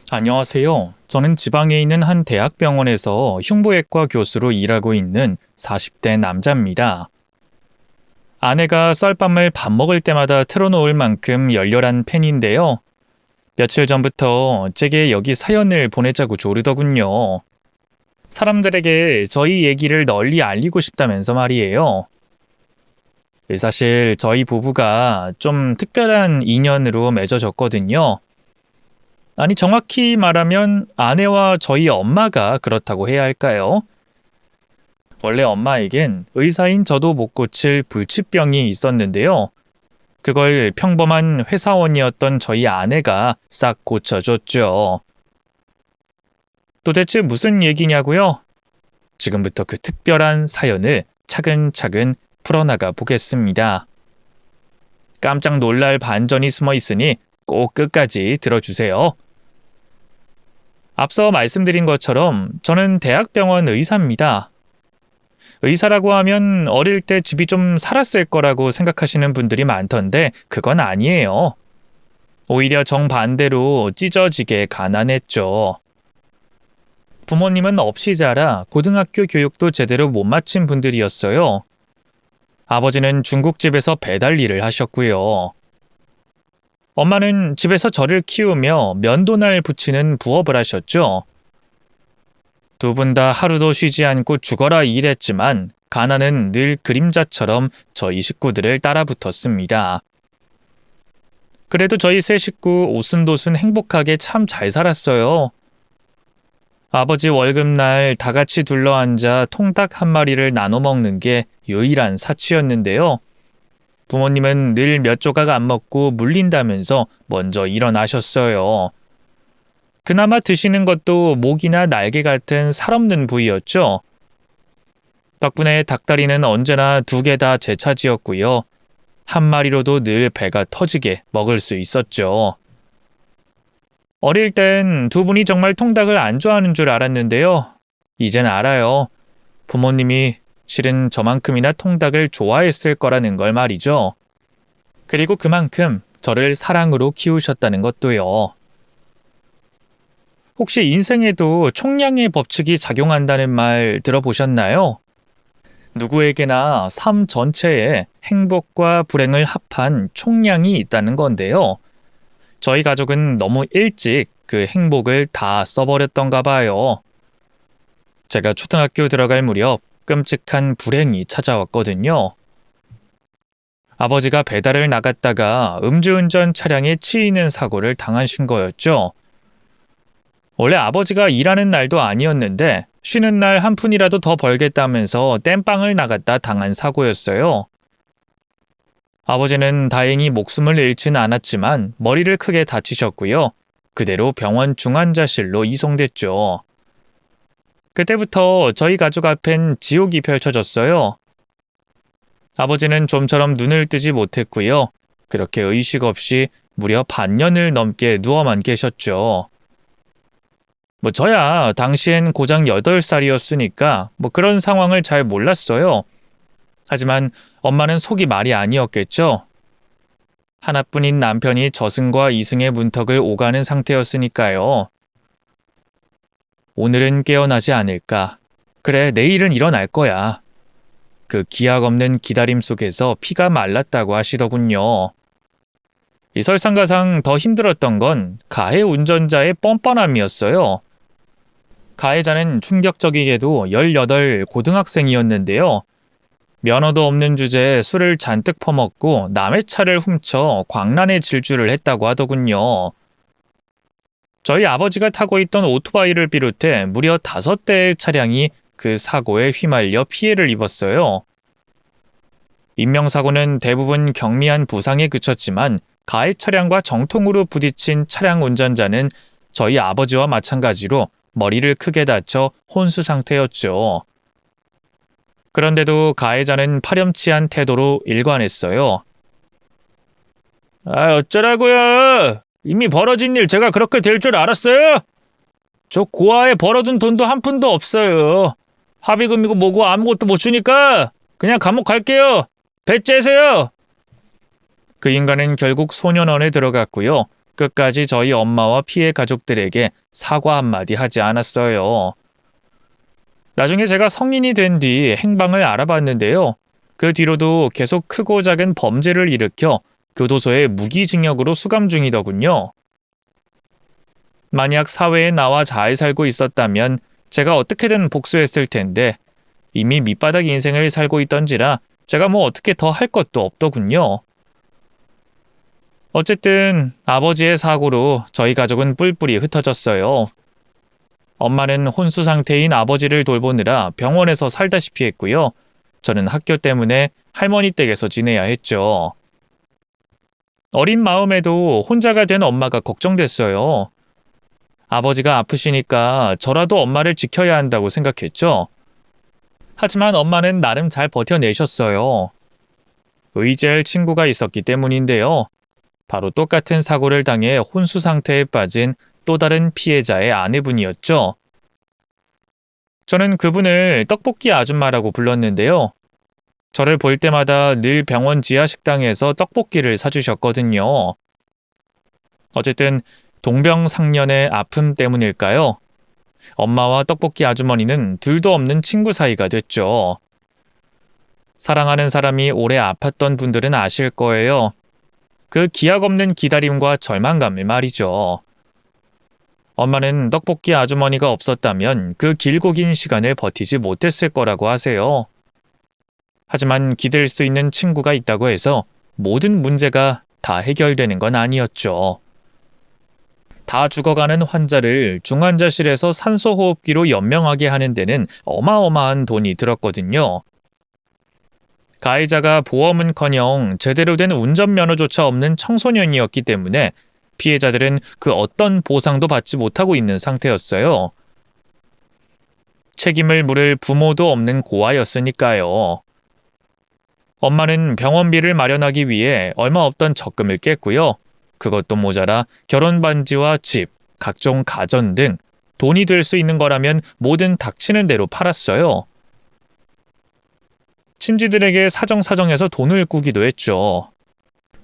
안녕하세요. 저는 지방에 있는 한 대학병원에서 흉부외과 교수로 일하고 있는 40대 남자입니다. 아내가 썰밤을 밥 먹을 때마다 틀어놓을 만큼 열렬한 팬인데요. 며칠 전부터 제게 여기 사연을 보내자고 조르더군요. 사람들에게 저희 얘기를 널리 알리고 싶다면서 말이에요. 사실 저희 부부가 좀 특별한 인연으로 맺어졌거든요. 아니, 정확히 말하면 아내와 저희 엄마가 그렇다고 해야 할까요? 원래 엄마에겐 의사인 저도 못 고칠 불치병이 있었는데요. 그걸 평범한 회사원이었던 저희 아내가 싹 고쳐줬죠. 도대체 무슨 얘기냐고요? 지금부터 그 특별한 사연을 차근차근 풀어나가 보겠습니다. 깜짝 놀랄 반전이 숨어 있으니 꼭 끝까지 들어주세요. 앞서 말씀드린 것처럼 저는 대학병원 의사입니다. 의사라고 하면 어릴 때 집이 좀 살았을 거라고 생각하시는 분들이 많던데 그건 아니에요. 오히려 정반대로 찢어지게 가난했죠. 부모님은 없이 자라 고등학교 교육도 제대로 못 마친 분들이었어요. 아버지는 중국집에서 배달 일을 하셨고요. 엄마는 집에서 저를 키우며 면도날 붙이는 부업을 하셨죠. 두 분 다 하루도 쉬지 않고 죽어라 일했지만 가난은 늘 그림자처럼 저희 식구들을 따라붙었습니다. 그래도 저희 세 식구 오순도순 행복하게 참 잘 살았어요. 아버지 월급날 다 같이 둘러앉아 통닭 한 마리를 나눠 먹는 게 유일한 사치였는데요. 부모님은 늘 몇 조각 안 먹고 물린다면서 먼저 일어나셨어요. 그나마 드시는 것도 목이나 날개 같은 살없는 부위였죠. 덕분에 닭다리는 언제나 2개 다 제 차지였고요. 한 마리로도 늘 배가 터지게 먹을 수 있었죠. 어릴 땐 두 분이 정말 통닭을 안 좋아하는 줄 알았는데요. 이젠 알아요. 부모님이 실은 저만큼이나 통닭을 좋아했을 거라는 걸 말이죠. 그리고 그만큼 저를 사랑으로 키우셨다는 것도요. 혹시 인생에도 총량의 법칙이 작용한다는 말 들어보셨나요? 누구에게나 삶 전체에 행복과 불행을 합한 총량이 있다는 건데요. 저희 가족은 너무 일찍 그 행복을 다 써버렸던가 봐요. 제가 초등학교 들어갈 무렵 끔찍한 불행이 찾아왔거든요. 아버지가 배달을 나갔다가 음주운전 차량에 치이는 사고를 당하신 거였죠. 원래 아버지가 일하는 날도 아니었는데 쉬는 날 한 푼이라도 더 벌겠다면서 땜빵을 나갔다 당한 사고였어요. 아버지는 다행히 목숨을 잃지는 않았지만 머리를 크게 다치셨고요. 그대로 병원 중환자실로 이송됐죠. 그때부터 저희 가족 앞엔 지옥이 펼쳐졌어요. 아버지는 좀처럼 눈을 뜨지 못했고요. 그렇게 의식 없이 무려 반년을 넘게 누워만 계셨죠. 저야 당시엔 고작 8살이었으니까 그런 상황을 잘 몰랐어요. 하지만 엄마는 속이 말이 아니었겠죠. 하나뿐인 남편이 저승과 이승의 문턱을 오가는 상태였으니까요. 오늘은 깨어나지 않을까. 그래, 내일은 일어날 거야. 그 기약 없는 기다림 속에서 피가 말랐다고 하시더군요. 이 설상가상 더 힘들었던 건 가해 운전자의 뻔뻔함이었어요. 가해자는 충격적이게도 18 고등학생이었는데요. 면허도 없는 주제에 술을 잔뜩 퍼먹고 남의 차를 훔쳐 광란의 질주를 했다고 하더군요. 저희 아버지가 타고 있던 오토바이를 비롯해 무려 5대의 차량이 그 사고에 휘말려 피해를 입었어요. 인명사고는 대부분 경미한 부상에 그쳤지만 가해 차량과 정통으로 부딪힌 차량 운전자는 저희 아버지와 마찬가지로 머리를 크게 다쳐 혼수 상태였죠. 그런데도 가해자는 파렴치한 태도로 일관했어요. 어쩌라고요? 이미 벌어진 일 제가 그렇게 될 줄 알았어요? 저 고아에 벌어둔 돈도 한 푼도 없어요. 합의금이고 뭐고 아무것도 못 주니까 그냥 감옥 갈게요. 배째세요. 그 인간은 결국 소년원에 들어갔고요. 끝까지 저희 엄마와 피해 가족들에게 사과 한마디 하지 않았어요. 나중에 제가 성인이 된 뒤 행방을 알아봤는데요. 그 뒤로도 계속 크고 작은 범죄를 일으켜 교도소에 무기징역으로 수감 중이더군요. 만약 사회에 나와 잘 살고 있었다면 제가 어떻게든 복수했을 텐데 이미 밑바닥 인생을 살고 있던지라 제가 뭐 어떻게 더 할 것도 없더군요. 어쨌든 아버지의 사고로 저희 가족은 뿔뿔이 흩어졌어요. 엄마는 혼수 상태인 아버지를 돌보느라 병원에서 살다시피 했고요. 저는 학교 때문에 할머니 댁에서 지내야 했죠. 어린 마음에도 혼자가 된 엄마가 걱정됐어요. 아버지가 아프시니까 저라도 엄마를 지켜야 한다고 생각했죠. 하지만 엄마는 나름 잘 버텨내셨어요. 의지할 친구가 있었기 때문인데요. 바로 똑같은 사고를 당해 혼수 상태에 빠진 또 다른 피해자의 아내분이었죠. 저는 그분을 떡볶이 아줌마라고 불렀는데요. 저를 볼 때마다 늘 병원 지하 식당에서 떡볶이를 사주셨거든요. 어쨌든 동병상련의 아픔 때문일까요? 엄마와 떡볶이 아주머니는 둘도 없는 친구 사이가 됐죠. 사랑하는 사람이 오래 아팠던 분들은 아실 거예요. 그 기약 없는 기다림과 절망감을 말이죠. 엄마는 떡볶이 아주머니가 없었다면 그 길고 긴 시간을 버티지 못했을 거라고 하세요. 하지만 기댈 수 있는 친구가 있다고 해서 모든 문제가 다 해결되는 건 아니었죠. 다 죽어가는 환자를 중환자실에서 산소호흡기로 연명하게 하는 데는 어마어마한 돈이 들었거든요. 가해자가 보험은커녕 제대로 된 운전면허조차 없는 청소년이었기 때문에 피해자들은 그 어떤 보상도 받지 못하고 있는 상태였어요. 책임을 물을 부모도 없는 고아였으니까요. 엄마는 병원비를 마련하기 위해 얼마 없던 적금을 깼고요. 그것도 모자라 결혼 반지와 집, 각종 가전 등 돈이 될 수 있는 거라면 뭐든 닥치는 대로 팔았어요. 친지들에게 사정사정해서 돈을 꾸기도 했죠.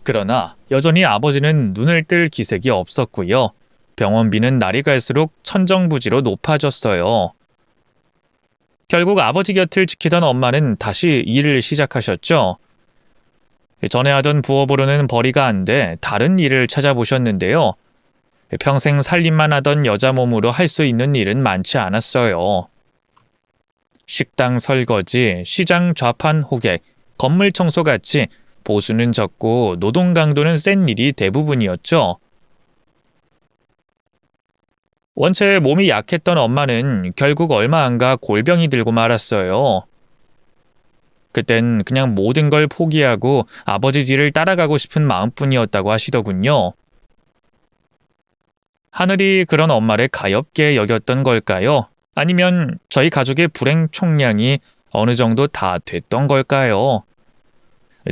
그러나 여전히 아버지는 눈을 뜰 기색이 없었고요. 병원비는 날이 갈수록 천정부지로 높아졌어요. 결국 아버지 곁을 지키던 엄마는 다시 일을 시작하셨죠. 전에 하던 부업으로는 벌이가 안 돼 다른 일을 찾아보셨는데요. 평생 살림만 하던 여자 몸으로 할 수 있는 일은 많지 않았어요. 식당 설거지, 시장 좌판 호객, 건물 청소같이 보수는 적고 노동 강도는 센 일이 대부분이었죠. 원체 몸이 약했던 엄마는 결국 얼마 안 가 골병이 들고 말았어요. 그땐 그냥 모든 걸 포기하고 아버지 뒤를 따라가고 싶은 마음뿐이었다고 하시더군요. 하늘이 그런 엄마를 가엾게 여겼던 걸까요? 아니면 저희 가족의 불행 총량이 어느 정도 다 됐던 걸까요?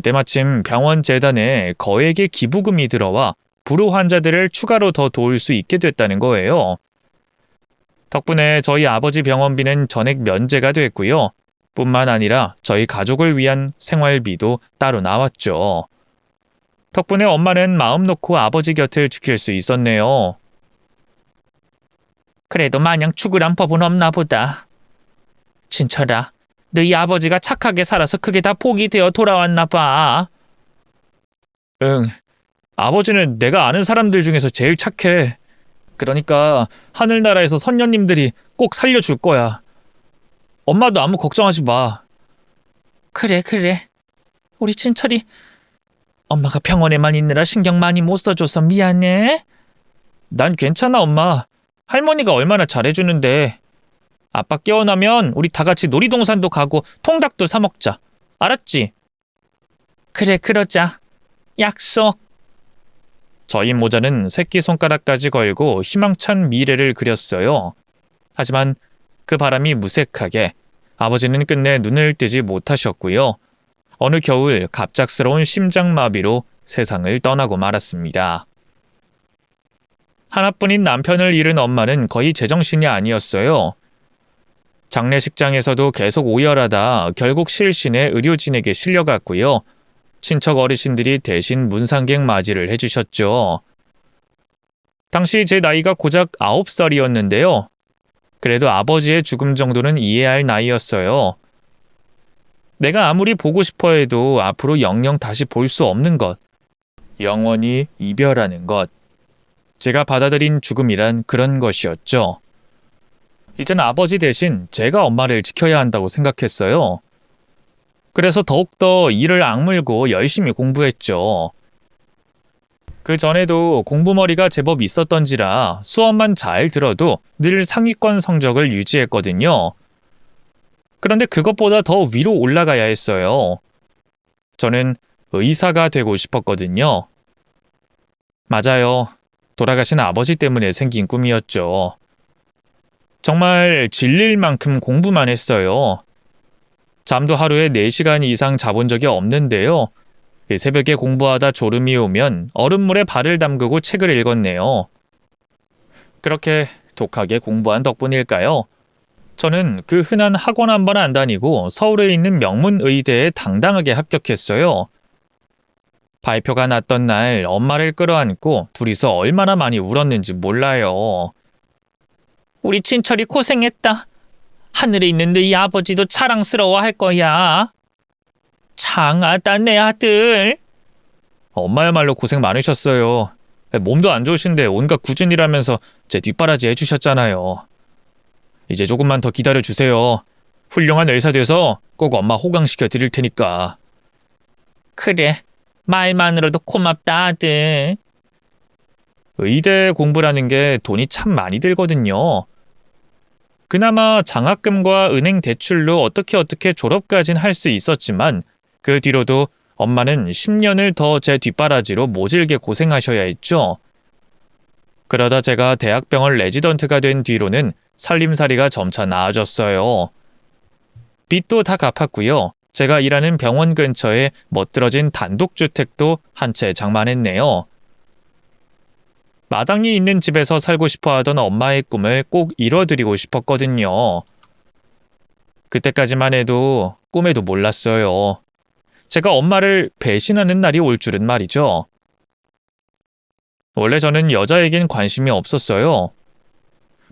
때마침 병원 재단에 거액의 기부금이 들어와 불우 환자들을 추가로 더 도울 수 있게 됐다는 거예요. 덕분에 저희 아버지 병원비는 전액 면제가 됐고요. 뿐만 아니라 저희 가족을 위한 생활비도 따로 나왔죠. 덕분에 엄마는 마음 놓고 아버지 곁을 지킬 수 있었네요. 그래도 마냥 죽으란 법은 없나 보다. 진철아, 너희 아버지가 착하게 살아서 그게 다 복이 되어 돌아왔나 봐. 응, 아버지는 내가 아는 사람들 중에서 제일 착해. 그러니까 하늘나라에서 선녀님들이 꼭 살려줄 거야. 엄마도 아무 걱정하지 마. 그래. 우리 친철이 엄마가 병원에만 있느라 신경 많이 못 써줘서 미안해. 난 괜찮아, 엄마. 할머니가 얼마나 잘해주는데. 아빠 깨어나면 우리 다 같이 놀이동산도 가고 통닭도 사 먹자. 알았지? 그래, 그러자. 약속. 저희 모자는 새끼손가락까지 걸고 희망찬 미래를 그렸어요. 하지만 그 바람이 무색하게 아버지는 끝내 눈을 뜨지 못하셨고요. 어느 겨울 갑작스러운 심장마비로 세상을 떠나고 말았습니다. 하나뿐인 남편을 잃은 엄마는 거의 제정신이 아니었어요. 장례식장에서도 계속 오열하다 결국 실신에 의료진에게 실려갔고요. 친척 어르신들이 대신 문상객 맞이를 해주셨죠. 당시 제 나이가 고작 9살이었는데요. 그래도 아버지의 죽음 정도는 이해할 나이였어요. 내가 아무리 보고 싶어 해도 앞으로 영영 다시 볼 수 없는 것. 영원히 이별하는 것. 제가 받아들인 죽음이란 그런 것이었죠. 이젠 아버지 대신 제가 엄마를 지켜야 한다고 생각했어요. 그래서 더욱더 이를 악물고 열심히 공부했죠. 그 전에도 공부머리가 제법 있었던지라 수업만 잘 들어도 늘 상위권 성적을 유지했거든요. 그런데 그것보다 더 위로 올라가야 했어요. 저는 의사가 되고 싶었거든요. 맞아요. 돌아가신 아버지 때문에 생긴 꿈이었죠. 정말 질릴 만큼 공부만 했어요. 잠도 하루에 4시간 이상 자본 적이 없는데요. 새벽에 공부하다 졸음이 오면 얼음물에 발을 담그고 책을 읽었네요. 그렇게 독하게 공부한 덕분일까요? 저는 그 흔한 학원 한 번 안 다니고 서울에 있는 명문의대에 당당하게 합격했어요. 발표가 났던 날 엄마를 끌어안고 둘이서 얼마나 많이 울었는지 몰라요. 우리 친철이 고생했다. 하늘에 있는 너희 아버지도 자랑스러워할 거야. 장하다 내 아들. 엄마야말로 고생 많으셨어요. 몸도 안 좋으신데 온갖 구준이라면서 제 뒷바라지 해주셨잖아요. 이제 조금만 더 기다려주세요. 훌륭한 의사 돼서 꼭 엄마 호강시켜 드릴 테니까. 그래, 말만으로도 고맙다 아들. 의대 공부라는 게 돈이 참 많이 들거든요. 그나마 장학금과 은행 대출로 어떻게 졸업까진 할 수 있었지만 그 뒤로도 엄마는 10년을 더 제 뒷바라지로 모질게 고생하셔야 했죠. 그러다 제가 대학병원 레지던트가 된 뒤로는 살림살이가 점차 나아졌어요. 빚도 다 갚았고요. 제가 일하는 병원 근처에 멋들어진 단독주택도 한 채 장만했네요. 마당이 있는 집에서 살고 싶어 하던 엄마의 꿈을 꼭 이뤄드리고 싶었거든요. 그때까지만 해도 꿈에도 몰랐어요. 제가 엄마를 배신하는 날이 올 줄은 말이죠. 원래 저는 여자에겐 관심이 없었어요.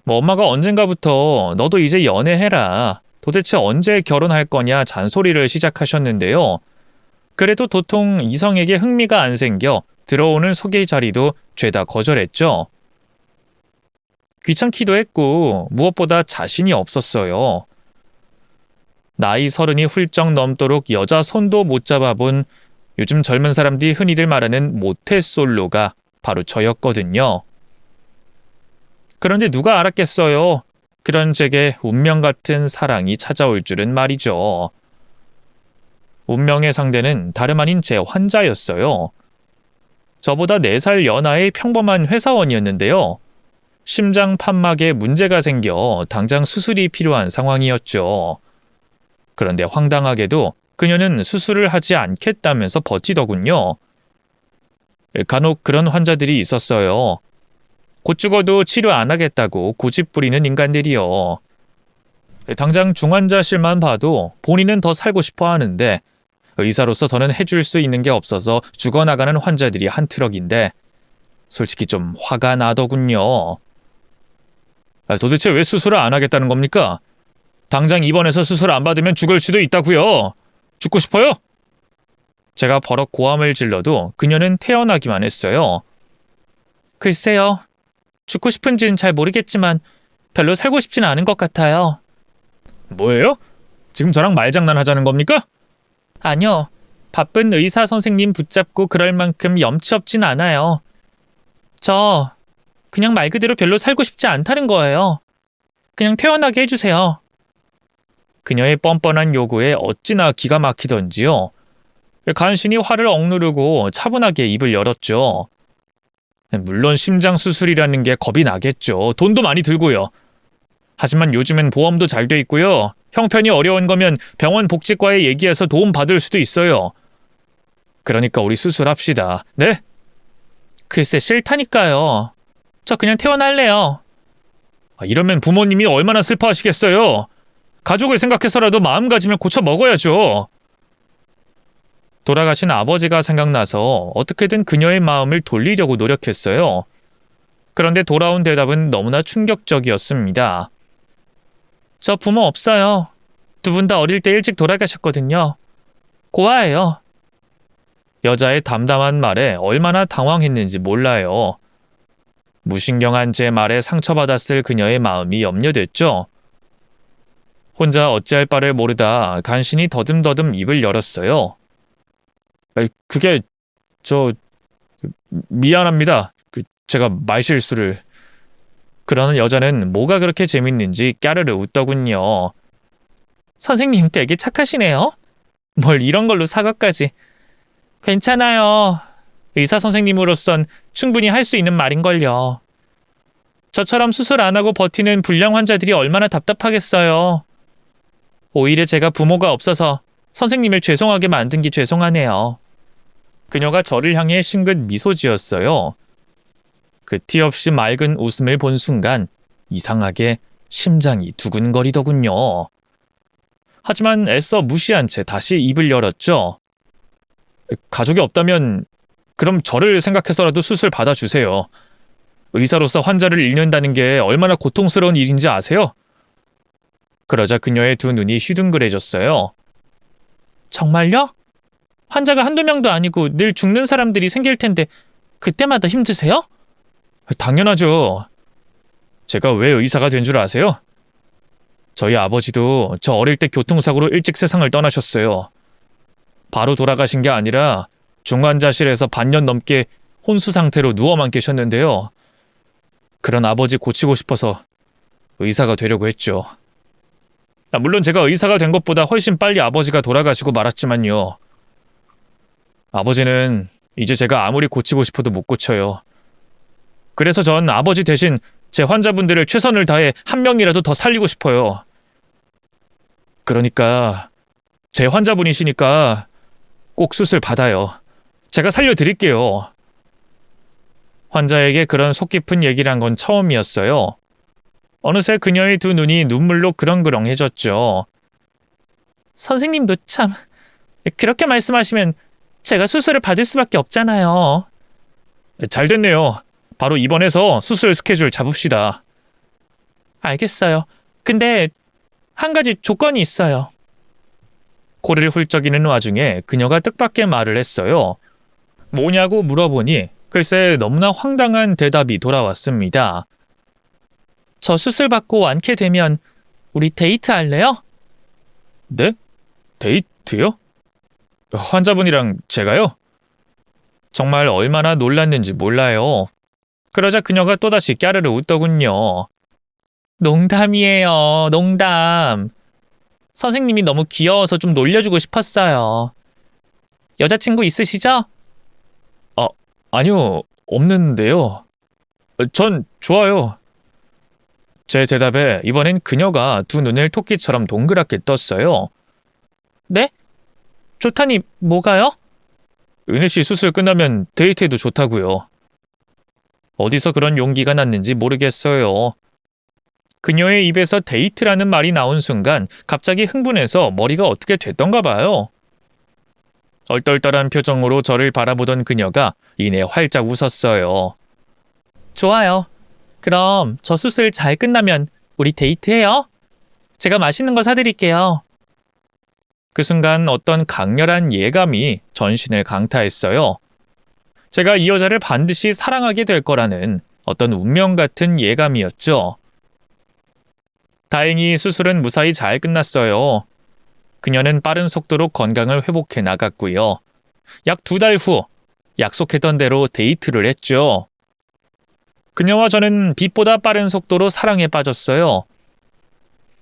엄마가 언젠가부터 너도 이제 연애해라. 도대체 언제 결혼할 거냐 잔소리를 시작하셨는데요. 그래도 도통 이성에게 흥미가 안 생겨 들어오는 소개 자리도 죄다 거절했죠. 귀찮기도 했고 무엇보다 자신이 없었어요. 나이 30이 훌쩍 넘도록 여자 손도 못 잡아본 요즘 젊은 사람들이 흔히들 말하는 모태솔로가 바로 저였거든요. 그런데 누가 알았겠어요. 그런 제게 운명 같은 사랑이 찾아올 줄은 말이죠. 운명의 상대는 다름 아닌 제 환자였어요. 저보다 4살 연하의 평범한 회사원이었는데요. 심장 판막에 문제가 생겨 당장 수술이 필요한 상황이었죠. 그런데 황당하게도 그녀는 수술을 하지 않겠다면서 버티더군요. 간혹 그런 환자들이 있었어요. 곧 죽어도 치료 안 하겠다고 고집 부리는 인간들이요. 당장 중환자실만 봐도 본인은 더 살고 싶어 하는데 의사로서 더는 해줄 수 있는 게 없어서 죽어나가는 환자들이 한 트럭인데 솔직히 좀 화가 나더군요. 도대체 왜 수술을 안 하겠다는 겁니까? 당장 입원해서 수술 안 받으면 죽을 수도 있다고요. 죽고 싶어요? 제가 버럭 고함을 질러도 그녀는 태어나기만 했어요. 글쎄요. 죽고 싶은지는 잘 모르겠지만 별로 살고 싶진 않은 것 같아요. 뭐예요? 지금 저랑 말장난하자는 겁니까? 아니요. 바쁜 의사 선생님 붙잡고 그럴 만큼 염치 없진 않아요. 저 그냥 말 그대로 별로 살고 싶지 않다는 거예요. 그냥 태어나게 해주세요. 그녀의 뻔뻔한 요구에 어찌나 기가 막히던지요. 간신히 화를 억누르고 차분하게 입을 열었죠. 물론 심장 수술이라는 게 겁이 나겠죠. 돈도 많이 들고요. 하지만 요즘엔 보험도 잘 돼 있고요. 형편이 어려운 거면 병원 복지과에 얘기해서 도움 받을 수도 있어요. 그러니까 우리 수술합시다. 네? 글쎄 싫다니까요. 저 그냥 퇴원할래요. 이러면 부모님이 얼마나 슬퍼하시겠어요. 가족을 생각해서라도 마음가짐을 고쳐 먹어야죠. 돌아가신 아버지가 생각나서 어떻게든 그녀의 마음을 돌리려고 노력했어요. 그런데 돌아온 대답은 너무나 충격적이었습니다. 저 부모 없어요. 두 분 다 어릴 때 일찍 돌아가셨거든요. 고아예요. 여자의 담담한 말에 얼마나 당황했는지 몰라요. 무신경한 제 말에 상처받았을 그녀의 마음이 염려됐죠. 혼자 어찌할 바를 모르다 간신히 더듬더듬 입을 열었어요. 그게 미안합니다. 제가 말실수를. 그러는 여자는 뭐가 그렇게 재밌는지 까르르 웃더군요. 선생님 되게 착하시네요. 뭘 이런 걸로 사과까지. 괜찮아요. 의사 선생님으로선 충분히 할 수 있는 말인걸요. 저처럼 수술 안 하고 버티는 불량 환자들이 얼마나 답답하겠어요. 오히려 제가 부모가 없어서 선생님을 죄송하게 만든 게 죄송하네요. 그녀가 저를 향해 싱긋 미소 지었어요. 그 티 없이 맑은 웃음을 본 순간 이상하게 심장이 두근거리더군요. 하지만 애써 무시한 채 다시 입을 열었죠. 가족이 없다면 그럼 저를 생각해서라도 수술 받아주세요. 의사로서 환자를 잃는다는 게 얼마나 고통스러운 일인지 아세요? 그러자 그녀의 두 눈이 휘둥그레졌어요. 정말요? 환자가 한두 명도 아니고 늘 죽는 사람들이 생길 텐데 그때마다 힘드세요? 당연하죠. 제가 왜 의사가 된 줄 아세요? 저희 아버지도 저 어릴 때 교통사고로 일찍 세상을 떠나셨어요. 바로 돌아가신 게 아니라 중환자실에서 반년 넘게 혼수 상태로 누워만 계셨는데요. 그런 아버지 고치고 싶어서 의사가 되려고 했죠. 물론 제가 의사가 된 것보다 훨씬 빨리 아버지가 돌아가시고 말았지만요. 아버지는 이제 제가 아무리 고치고 싶어도 못 고쳐요. 그래서 전 아버지 대신 제 환자분들을 최선을 다해 한 명이라도 더 살리고 싶어요. 그러니까 제 환자분이시니까 꼭 수술 받아요. 제가 살려드릴게요. 환자에게 그런 속 깊은 얘기를 한 건 처음이었어요. 어느새 그녀의 두 눈이 눈물로 그렁그렁해졌죠. 선생님도 참, 그렇게 말씀하시면 제가 수술을 받을 수밖에 없잖아요. 잘 됐네요. 바로 입원해서 수술 스케줄 잡읍시다. 알겠어요. 근데 한 가지 조건이 있어요. 코를 훌쩍이는 와중에 그녀가 뜻밖의 말을 했어요. 뭐냐고 물어보니 글쎄 너무나 황당한 대답이 돌아왔습니다. 저 수술 받고 완쾌되면 우리 데이트 할래요? 네? 데이트요? 환자분이랑 제가요? 정말 얼마나 놀랐는지 몰라요. 그러자 그녀가 또다시 까르르 웃더군요. 농담이에요, 농담. 선생님이 너무 귀여워서 좀 놀려주고 싶었어요. 여자친구 있으시죠? 아니요, 없는데요. 전 좋아요. 제 대답에 이번엔 그녀가 두 눈을 토끼처럼 동그랗게 떴어요. 네? 좋다니 뭐가요? 은혜씨 수술 끝나면 데이트해도 좋다고요. 어디서 그런 용기가 났는지 모르겠어요. 그녀의 입에서 데이트라는 말이 나온 순간 갑자기 흥분해서 머리가 어떻게 됐던가 봐요. 얼떨떨한 표정으로 저를 바라보던 그녀가 이내 활짝 웃었어요. 좋아요. 그럼 저 수술 잘 끝나면 우리 데이트해요. 제가 맛있는 거 사드릴게요. 그 순간 어떤 강렬한 예감이 전신을 강타했어요. 제가 이 여자를 반드시 사랑하게 될 거라는 어떤 운명 같은 예감이었죠. 다행히 수술은 무사히 잘 끝났어요. 그녀는 빠른 속도로 건강을 회복해 나갔고요. 약 2달 후 약속했던 대로 데이트를 했죠. 그녀와 저는 빛보다 빠른 속도로 사랑에 빠졌어요.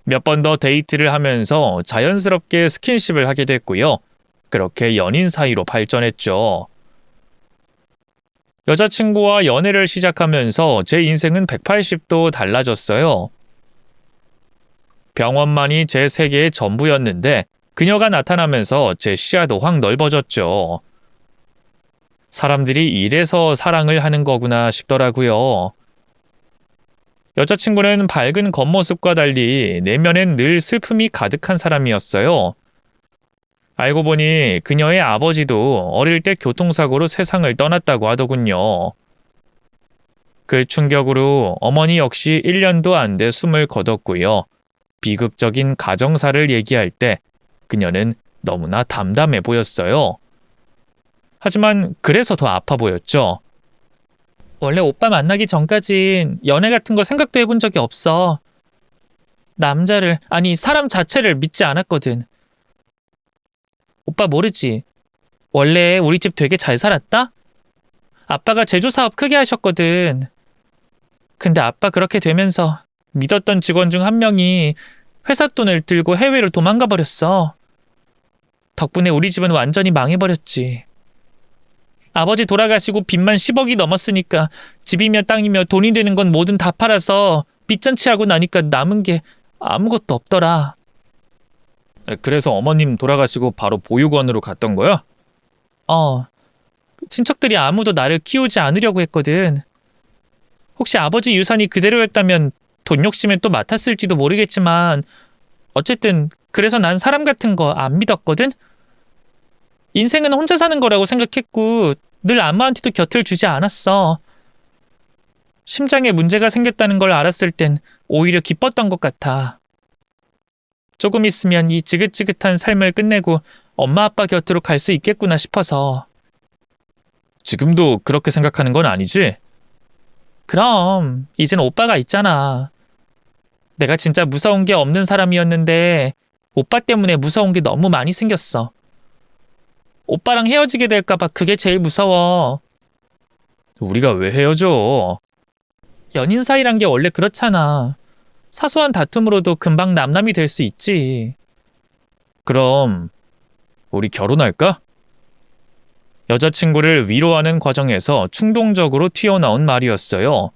몇 번 더 데이트를 하면서 자연스럽게 스킨십을 하게 됐고요. 그렇게 연인 사이로 발전했죠. 여자친구와 연애를 시작하면서 제 인생은 180도 달라졌어요. 병원만이 제 세계의 전부였는데 그녀가 나타나면서 제 시야도 확 넓어졌죠. 사람들이 이래서 사랑을 하는 거구나 싶더라고요. 여자친구는 밝은 겉모습과 달리 내면엔 늘 슬픔이 가득한 사람이었어요. 알고 보니 그녀의 아버지도 어릴 때 교통사고로 세상을 떠났다고 하더군요. 그 충격으로 어머니 역시 1년도 안 돼 숨을 거뒀고요. 비극적인 가정사를 얘기할 때 그녀는 너무나 담담해 보였어요. 하지만 그래서 더 아파 보였죠. 원래 오빠 만나기 전까진 연애 같은 거 생각도 해본 적이 없어. 남자를, 아니 사람 자체를 믿지 않았거든. 오빠 모르지? 원래 우리 집 되게 잘 살았다? 아빠가 제조사업 크게 하셨거든. 근데 아빠 그렇게 되면서 믿었던 직원 중 한 명이 회사 돈을 들고 해외로 도망가 버렸어. 덕분에 우리 집은 완전히 망해버렸지. 아버지 돌아가시고 빚만 10억이 넘었으니까 집이며 땅이며 돈이 되는 건 뭐든 다 팔아서 빚잔치하고 나니까 남은 게 아무것도 없더라. 그래서 어머님 돌아가시고 바로 보육원으로 갔던 거야? 친척들이 아무도 나를 키우지 않으려고 했거든. 혹시 아버지 유산이 그대로였다면 돈 욕심에 또 맡았을지도 모르겠지만 어쨌든 그래서 난 사람 같은 거 안 믿었거든? 인생은 혼자 사는 거라고 생각했고 늘 아무한테도 곁을 주지 않았어. 심장에 문제가 생겼다는 걸 알았을 땐 오히려 기뻤던 것 같아. 조금 있으면 이 지긋지긋한 삶을 끝내고 엄마 아빠 곁으로 갈 수 있겠구나 싶어서. 지금도 그렇게 생각하는 건 아니지? 그럼 이젠 오빠가 있잖아. 내가 진짜 무서운 게 없는 사람이었는데 오빠 때문에 무서운 게 너무 많이 생겼어. 오빠랑 헤어지게 될까봐 그게 제일 무서워. 우리가 왜 헤어져? 연인 사이란 게 원래 그렇잖아. 사소한 다툼으로도 금방 남남이 될 수 있지. 그럼 우리 결혼할까? 여자친구를 위로하는 과정에서 충동적으로 튀어나온 말이었어요.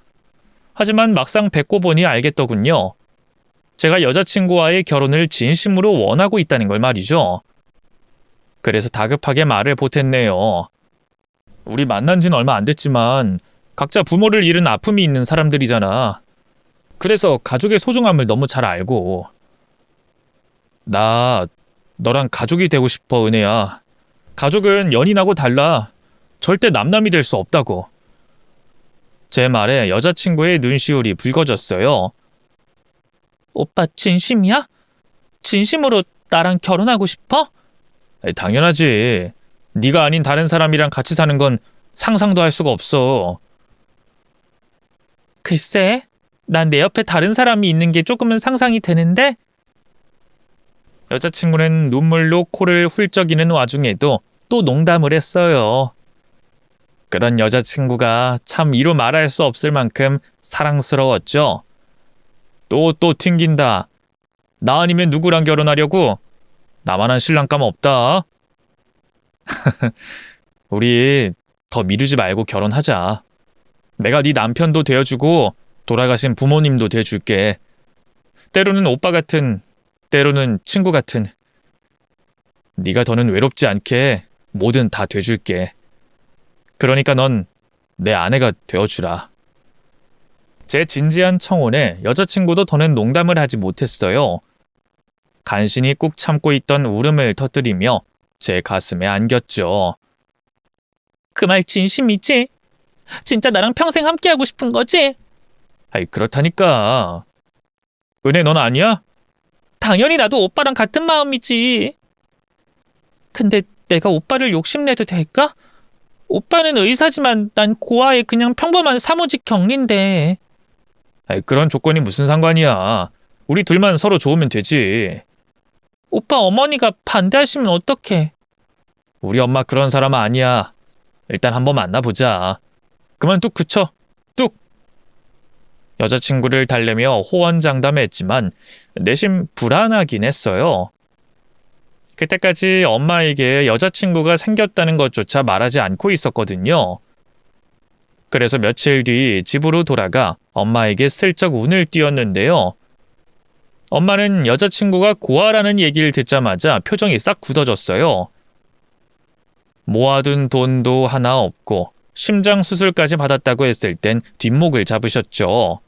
하지만 막상 뵙고 보니 알겠더군요. 제가 여자친구와의 결혼을 진심으로 원하고 있다는 걸 말이죠. 그래서 다급하게 말을 보탰네요. 우리 만난 지는 얼마 안 됐지만 각자 부모를 잃은 아픔이 있는 사람들이잖아. 그래서 가족의 소중함을 너무 잘 알고. 나 너랑 가족이 되고 싶어, 은혜야. 가족은 연인하고 달라. 절대 남남이 될 수 없다고. 제 말에 여자친구의 눈시울이 붉어졌어요. 오빠 진심이야? 진심으로 나랑 결혼하고 싶어? 당연하지. 네가 아닌 다른 사람이랑 같이 사는 건 상상도 할 수가 없어. 글쎄, 난 내 옆에 다른 사람이 있는 게 조금은 상상이 되는데? 여자친구는 눈물로 코를 훌쩍이는 와중에도 또 농담을 했어요. 그런 여자친구가 참 이루 말할 수 없을 만큼 사랑스러웠죠. 또 튕긴다. 나 아니면 누구랑 결혼하려고? 나만한 신랑감 없다. 우리 더 미루지 말고 결혼하자. 내가 네 남편도 되어주고 돌아가신 부모님도 돼줄게. 때로는 오빠 같은, 때로는 친구 같은. 네가 더는 외롭지 않게 뭐든 다 돼줄게. 그러니까 넌 내 아내가 되어주라. 제 진지한 청혼에 여자친구도 더는 농담을 하지 못했어요. 간신히 꾹 참고 있던 울음을 터뜨리며 제 가슴에 안겼죠. 그 말 진심이지? 진짜 나랑 평생 함께하고 싶은 거지? 아이, 그렇다니까. 은혜, 넌 아니야? 당연히 나도 오빠랑 같은 마음이지. 근데 내가 오빠를 욕심내도 될까? 오빠는 의사지만 난 고아의 그냥 평범한 사무직 격리인데. 아이, 그런 조건이 무슨 상관이야. 우리 둘만 서로 좋으면 되지. 오빠 어머니가 반대하시면 어떡해? 우리 엄마 그런 사람 아니야. 일단 한번 만나보자. 그만 뚝 그쳐. 뚝. 여자친구를 달래며 호언장담했지만 내심 불안하긴 했어요. 그때까지 엄마에게 여자친구가 생겼다는 것조차 말하지 않고 있었거든요. 그래서 며칠 뒤 집으로 돌아가 엄마에게 슬쩍 운을 띄웠는데요. 엄마는 여자친구가 고아라는 얘기를 듣자마자 표정이 싹 굳어졌어요. 모아둔 돈도 하나 없고 심장 수술까지 받았다고 했을 땐 뒷목을 잡으셨죠.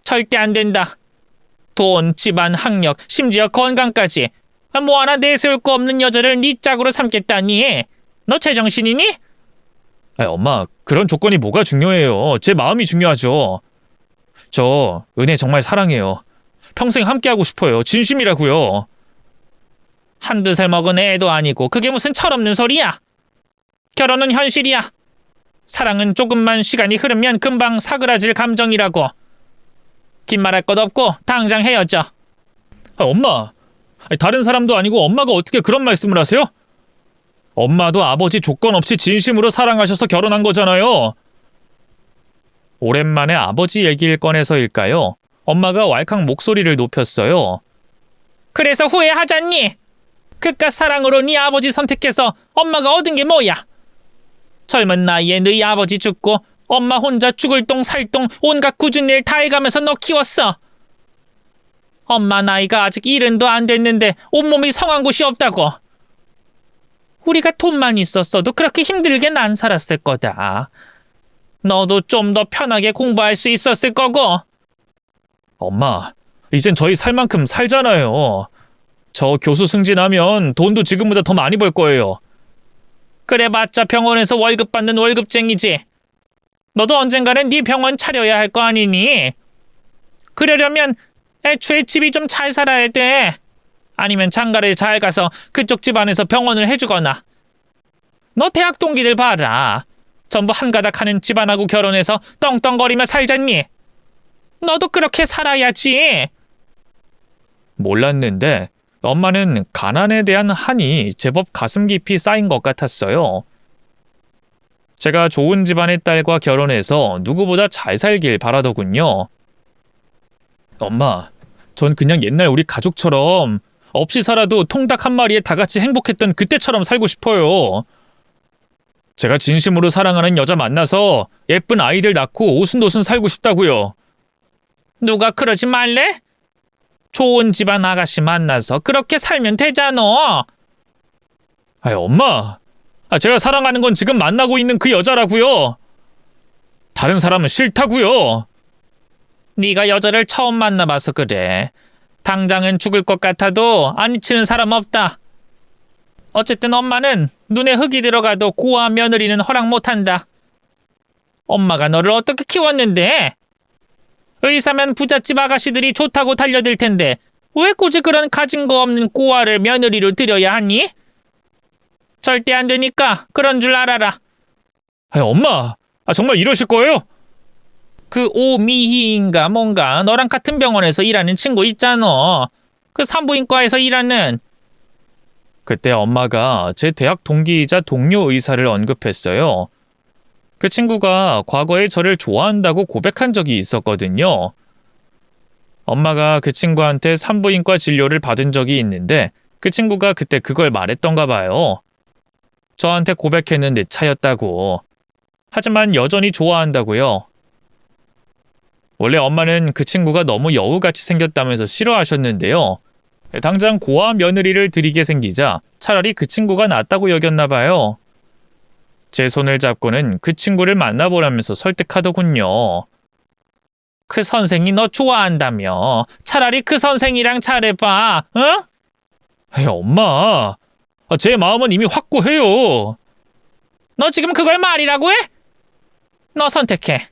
절대 안 된다. 돈, 집안, 학력, 심지어 건강까지 뭐 하나 내세울 거 없는 여자를 네 짝으로 삼겠다니. 너 제정신이니? 엄마, 그런 조건이 뭐가 중요해요. 제 마음이 중요하죠. 저 은혜 정말 사랑해요. 평생 함께하고 싶어요. 진심이라고요. 한두 살 먹은 애도 아니고 그게 무슨 철없는 소리야. 결혼은 현실이야. 사랑은 조금만 시간이 흐르면 금방 사그라질 감정이라고. 긴 말할 것 없고 당장 헤어져. 엄마, 다른 사람도 아니고 엄마가 어떻게 그런 말씀을 하세요? 엄마도 아버지 조건 없이 진심으로 사랑하셔서 결혼한 거잖아요. 오랜만에 아버지 얘기를 꺼내서일까요? 엄마가 왈칵 목소리를 높였어요. 그래서 후회하잖니? 그깟 사랑으로 네 아버지 선택해서 엄마가 얻은 게 뭐야? 젊은 나이에 너희 아버지 죽고 엄마 혼자 죽을 똥 살 똥 온갖 굳은 일 다 해가면서 너 키웠어. 엄마 나이가 아직 70도 안 됐는데 온몸이 성한 곳이 없다고. 우리가 돈만 있었어도 그렇게 힘들게는 안 살았을 거다. 너도 좀 더 편하게 공부할 수 있었을 거고. 엄마, 이젠 저희 살 만큼 살잖아요. 저 교수 승진하면 돈도 지금보다 더 많이 벌 거예요. 그래봤자 병원에서 월급 받는 월급쟁이지. 너도 언젠가는 네 병원 차려야 할 거 아니니? 그러려면 애초에 집이 좀 잘 살아야 돼. 아니면 장가를 잘 가서 그쪽 집안에서 병원을 해주거나. 너 대학 동기들 봐라. 전부 한가닥 하는 집안하고 결혼해서 떵떵거리며 살잖니? 너도 그렇게 살아야지. 몰랐는데 엄마는 가난에 대한 한이 제법 가슴 깊이 쌓인 것 같았어요. 제가 좋은 집안의 딸과 결혼해서 누구보다 잘 살길 바라더군요. 엄마, 전 그냥 옛날 우리 가족처럼 없이 살아도 통닭 한 마리에 다 같이 행복했던 그때처럼 살고 싶어요. 제가 진심으로 사랑하는 여자 만나서 예쁜 아이들 낳고 오순도순 살고 싶다고요. 누가 그러지 말래? 좋은 집안 아가씨 만나서 그렇게 살면 되잖아. 엄마, 제가 사랑하는 건 지금 만나고 있는 그 여자라고요. 다른 사람은 싫다고요. 네가 여자를 처음 만나봐서 그래. 당장은 죽을 것 같아도 안 잊히는 사람 없다. 어쨌든 엄마는 눈에 흙이 들어가도 고아 며느리는 허락 못한다. 엄마가 너를 어떻게 키웠는데? 의사면 부잣집 아가씨들이 좋다고 달려들 텐데 왜 굳이 그런 가진 거 없는 고아를 며느리로 들여야 하니? 절대 안 되니까 그런 줄 알아라. 엄마, 정말 이러실 거예요? 그 오미희인가 뭔가 너랑 같은 병원에서 일하는 친구 있잖아. 그 산부인과에서 일하는. 그때 엄마가 제 대학 동기이자 동료 의사를 언급했어요. 그 친구가 과거에 저를 좋아한다고 고백한 적이 있었거든요. 엄마가 그 친구한테 산부인과 진료를 받은 적이 있는데 그 친구가 그때 그걸 말했던가 봐요. 저한테 고백했는 내 차였다고. 하지만 여전히 좋아한다고요. 원래 엄마는 그 친구가 너무 여우같이 생겼다면서 싫어하셨는데요. 당장 고아 며느리를 들이게 생기자 차라리 그 친구가 낫다고 여겼나 봐요. 제 손을 잡고는 그 친구를 만나보라면서 설득하더군요. 그 선생이 너 좋아한다며. 차라리 그 선생이랑 잘해봐. 어? 엄마, 제 마음은 이미 확고해요. 너 지금 그걸 말이라고 해? 너 선택해.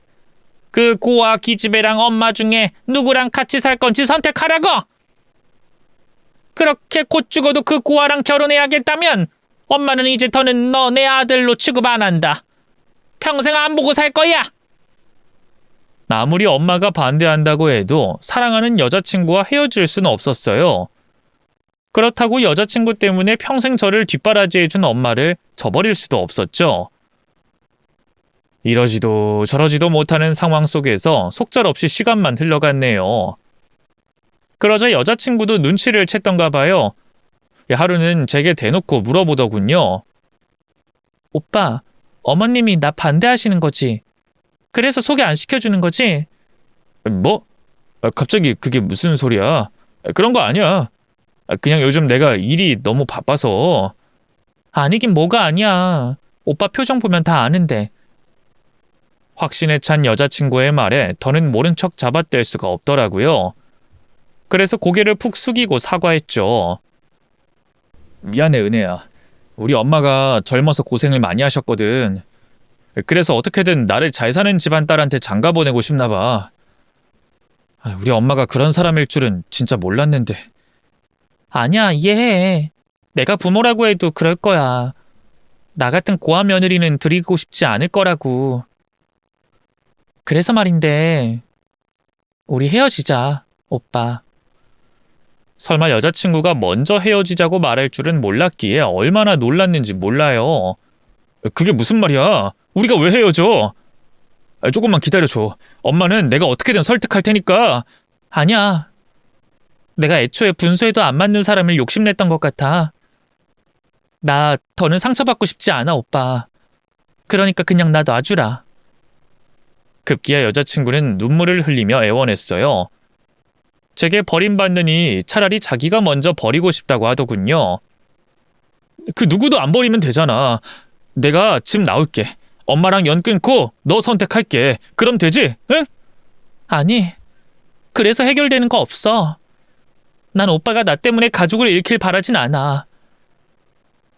그 고아 기집애랑 엄마 중에 누구랑 같이 살 건지 선택하라고. 그렇게 곧 죽어도 그 고아랑 결혼해야겠다면 엄마는 이제 더는 너 내 아들로 취급 안 한다. 평생 안 보고 살 거야. 아무리 엄마가 반대한다고 해도 사랑하는 여자친구와 헤어질 수는 없었어요. 그렇다고 여자친구 때문에 평생 저를 뒷바라지해준 엄마를 저버릴 수도 없었죠. 이러지도 저러지도 못하는 상황 속에서 속절없이 시간만 흘러갔네요. 그러자 여자친구도 눈치를 챘던가 봐요. 하루는 제게 대놓고 물어보더군요. 오빠, 어머님이 나 반대하시는 거지? 그래서 소개 안 시켜주는 거지? 뭐? 갑자기 그게 무슨 소리야? 그런 거 아니야. 그냥 요즘 내가 일이 너무 바빠서. 아니긴 뭐가 아니야. 오빠 표정 보면 다 아는데. 확신에 찬 여자친구의 말에 더는 모른 척 잡아댈 수가 없더라고요. 그래서 고개를 푹 숙이고 사과했죠. 미안해, 은혜야. 우리 엄마가 젊어서 고생을 많이 하셨거든. 그래서 어떻게든 나를 잘 사는 집안 딸한테 장가 보내고 싶나 봐. 우리 엄마가 그런 사람일 줄은 진짜 몰랐는데. 아니야, 이해해. 내가 부모라고 해도 그럴 거야. 나 같은 고아 며느리는 드리고 싶지 않을 거라고. 그래서 말인데, 우리 헤어지자, 오빠. 설마 여자친구가 먼저 헤어지자고 말할 줄은 몰랐기에 얼마나 놀랐는지 몰라요. 그게 무슨 말이야? 우리가 왜 헤어져? 조금만 기다려줘. 엄마는 내가 어떻게든 설득할 테니까. 아니야. 내가 애초에 분수에도 안 맞는 사람을 욕심냈던 것 같아. 나 더는 상처받고 싶지 않아, 오빠. 그러니까 그냥 나 놔주라. 급기야 여자친구는 눈물을 흘리며 애원했어요. 제게 버림받느니 차라리 자기가 먼저 버리고 싶다고 하더군요. 그 누구도 안 버리면 되잖아. 내가 집 나올게. 엄마랑 연 끊고 너 선택할게. 그럼 되지? 응? 아니, 그래서 해결되는 거 없어. 난 오빠가 나 때문에 가족을 잃길 바라진 않아.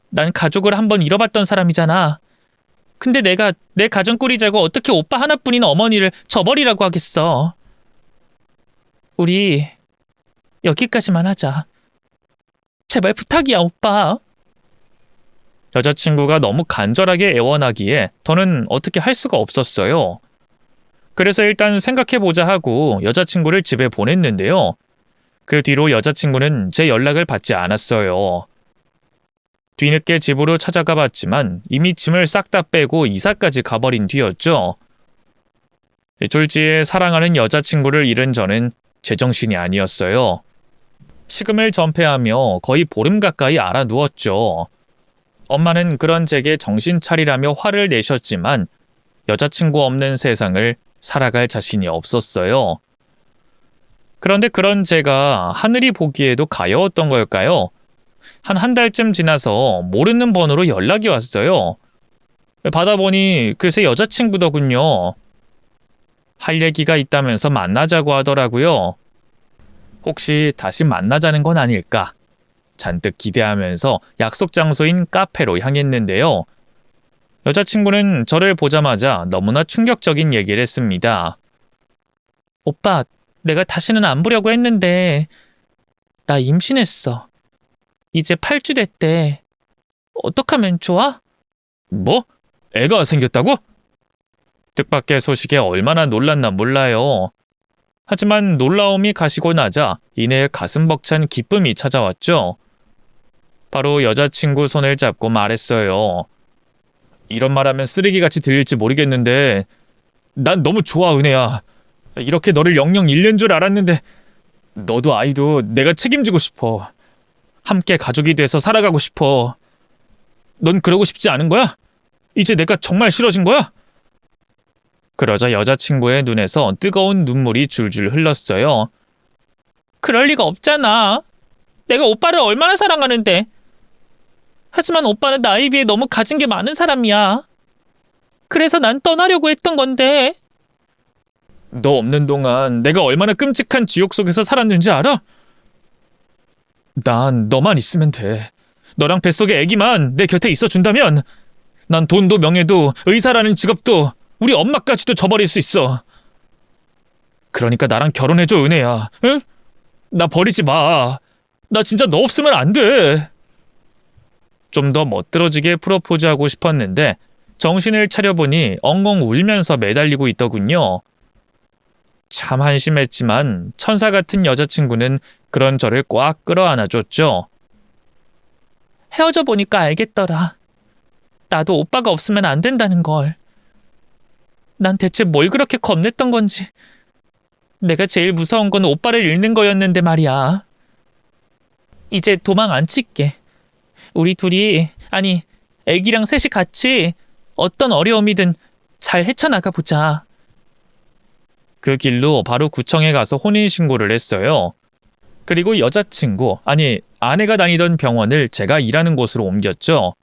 난 가족을 한번 잃어봤던 사람이잖아. 근데 내가 내 가정 꾸리자고 어떻게 오빠 하나뿐인 어머니를 저버리라고 하겠어. 우리 여기까지만 하자. 제발 부탁이야, 오빠. 여자친구가 너무 간절하게 애원하기에 더는 어떻게 할 수가 없었어요. 그래서 일단 생각해보자 하고 여자친구를 집에 보냈는데요. 그 뒤로 여자친구는 제 연락을 받지 않았어요. 뒤늦게 집으로 찾아가 봤지만 이미 짐을 싹 다 빼고 이사까지 가버린 뒤였죠. 졸지에 사랑하는 여자친구를 잃은 저는 제정신이 아니었어요. 식음을 전폐하며 거의 보름 가까이 알아 누웠죠. 엄마는 그런 제게 정신 차리라며 화를 내셨지만 여자친구 없는 세상을 살아갈 자신이 없었어요. 그런데 그런 제가 하늘이 보기에도 가여웠던 걸까요? 한 달쯤 지나서 모르는 번호로 연락이 왔어요. 받아보니 글쎄 여자친구더군요. 할 얘기가 있다면서 만나자고 하더라고요. 혹시 다시 만나자는 건 아닐까? 잔뜩 기대하면서 약속 장소인 카페로 향했는데요. 여자친구는 저를 보자마자 너무나 충격적인 얘기를 했습니다. 오빠, 내가 다시는 안 보려고 했는데 나 임신했어. 이제 8주 됐대. 어떡하면 좋아? 뭐? 애가 생겼다고? 뜻밖의 소식에 얼마나 놀랐나 몰라요. 하지만 놀라움이 가시고 나자 이내 가슴 벅찬 기쁨이 찾아왔죠. 바로 여자친구 손을 잡고 말했어요. 이런 말하면 쓰레기같이 들릴지 모르겠는데 난 너무 좋아, 은혜야. 이렇게 너를 영영 잃는 줄 알았는데 너도 아이도 내가 책임지고 싶어. 함께 가족이 돼서 살아가고 싶어. 넌 그러고 싶지 않은 거야? 이제 내가 정말 싫어진 거야? 그러자 여자친구의 눈에서 뜨거운 눈물이 줄줄 흘렀어요. 그럴 리가 없잖아. 내가 오빠를 얼마나 사랑하는데. 하지만 오빠는 나에 비해 너무 가진 게 많은 사람이야. 그래서 난 떠나려고 했던 건데. 너 없는 동안 내가 얼마나 끔찍한 지옥 속에서 살았는지 알아? 난 너만 있으면 돼. 너랑 뱃속의 애기만 내 곁에 있어준다면 난 돈도 명예도 의사라는 직업도 우리 엄마까지도 저버릴 수 있어. 그러니까 나랑 결혼해줘, 은혜야. 응? 나 버리지 마. 나 진짜 너 없으면 안 돼. 좀 더 멋들어지게 프로포즈하고 싶었는데 정신을 차려보니 엉엉 울면서 매달리고 있더군요. 참 한심했지만 천사 같은 여자친구는 그런 저를 꽉 끌어안아줬죠. 헤어져 보니까 알겠더라. 나도 오빠가 없으면 안 된다는 걸. 난 대체 뭘 그렇게 겁냈던 건지. 내가 제일 무서운 건 오빠를 잃는 거였는데 말이야. 이제 도망 안 칠게. 우리 둘이, 아니, 애기랑 셋이 같이 어떤 어려움이든 잘 헤쳐나가 보자. 그 길로 바로 구청에 가서 혼인신고를 했어요. 그리고 여자친구, 아니 아내가 다니던 병원을 제가 일하는 곳으로 옮겼죠.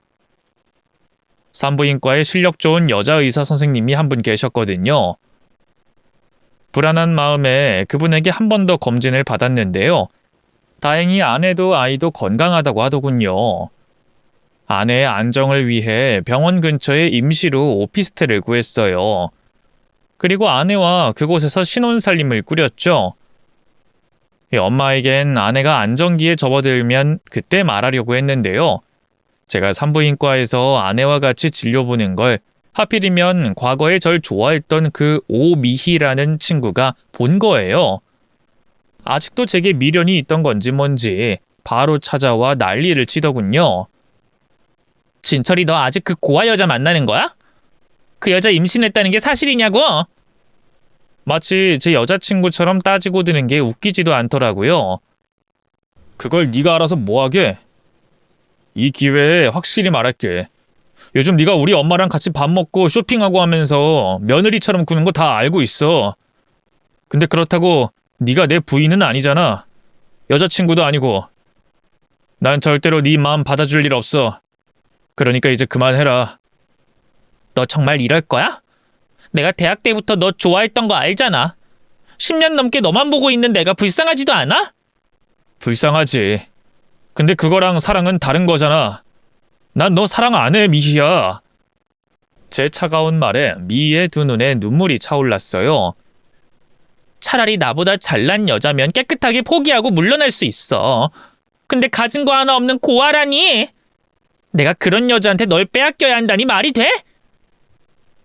산부인과에 실력 좋은 여자 의사 선생님이 한 분 계셨거든요. 불안한 마음에 그분에게 한 번 더 검진을 받았는데요. 다행히 아내도 아이도 건강하다고 하더군요. 아내의 안정을 위해 병원 근처에 임시로 오피스텔을 구했어요. 그리고 아내와 그곳에서 신혼살림을 꾸렸죠. 엄마에겐 아내가 안정기에 접어들면 그때 말하려고 했는데요. 제가 산부인과에서 아내와 같이 진료보는 걸 하필이면 과거에 절 좋아했던 그 오미희라는 친구가 본 거예요. 아직도 제게 미련이 있던 건지 뭔지 바로 찾아와 난리를 치더군요. 진철이 너 아직 그 고아 여자 만나는 거야? 그 여자 임신했다는 게 사실이냐고? 마치 제 여자친구처럼 따지고 드는 게 웃기지도 않더라고요. 그걸 네가 알아서 뭐하게? 이 기회에 확실히 말할게. 요즘 네가 우리 엄마랑 같이 밥 먹고 쇼핑하고 하면서 며느리처럼 구는 거 다 알고 있어. 근데 그렇다고 네가 내 부인은 아니잖아. 여자친구도 아니고. 난 절대로 네 마음 받아줄 일 없어. 그러니까 이제 그만해라. 너 정말 이럴 거야? 내가 대학 때부터 너 좋아했던 거 알잖아. 10년 넘게 너만 보고 있는 내가 불쌍하지도 않아? 불쌍하지. 근데 그거랑 사랑은 다른 거잖아. 난 너 사랑 안 해, 미희야. 제 차가운 말에 미희의 두 눈에 눈물이 차올랐어요. 차라리 나보다 잘난 여자면 깨끗하게 포기하고 물러날 수 있어. 근데 가진 거 하나 없는 고아라니? 내가 그런 여자한테 널 빼앗겨야 한다니 말이 돼?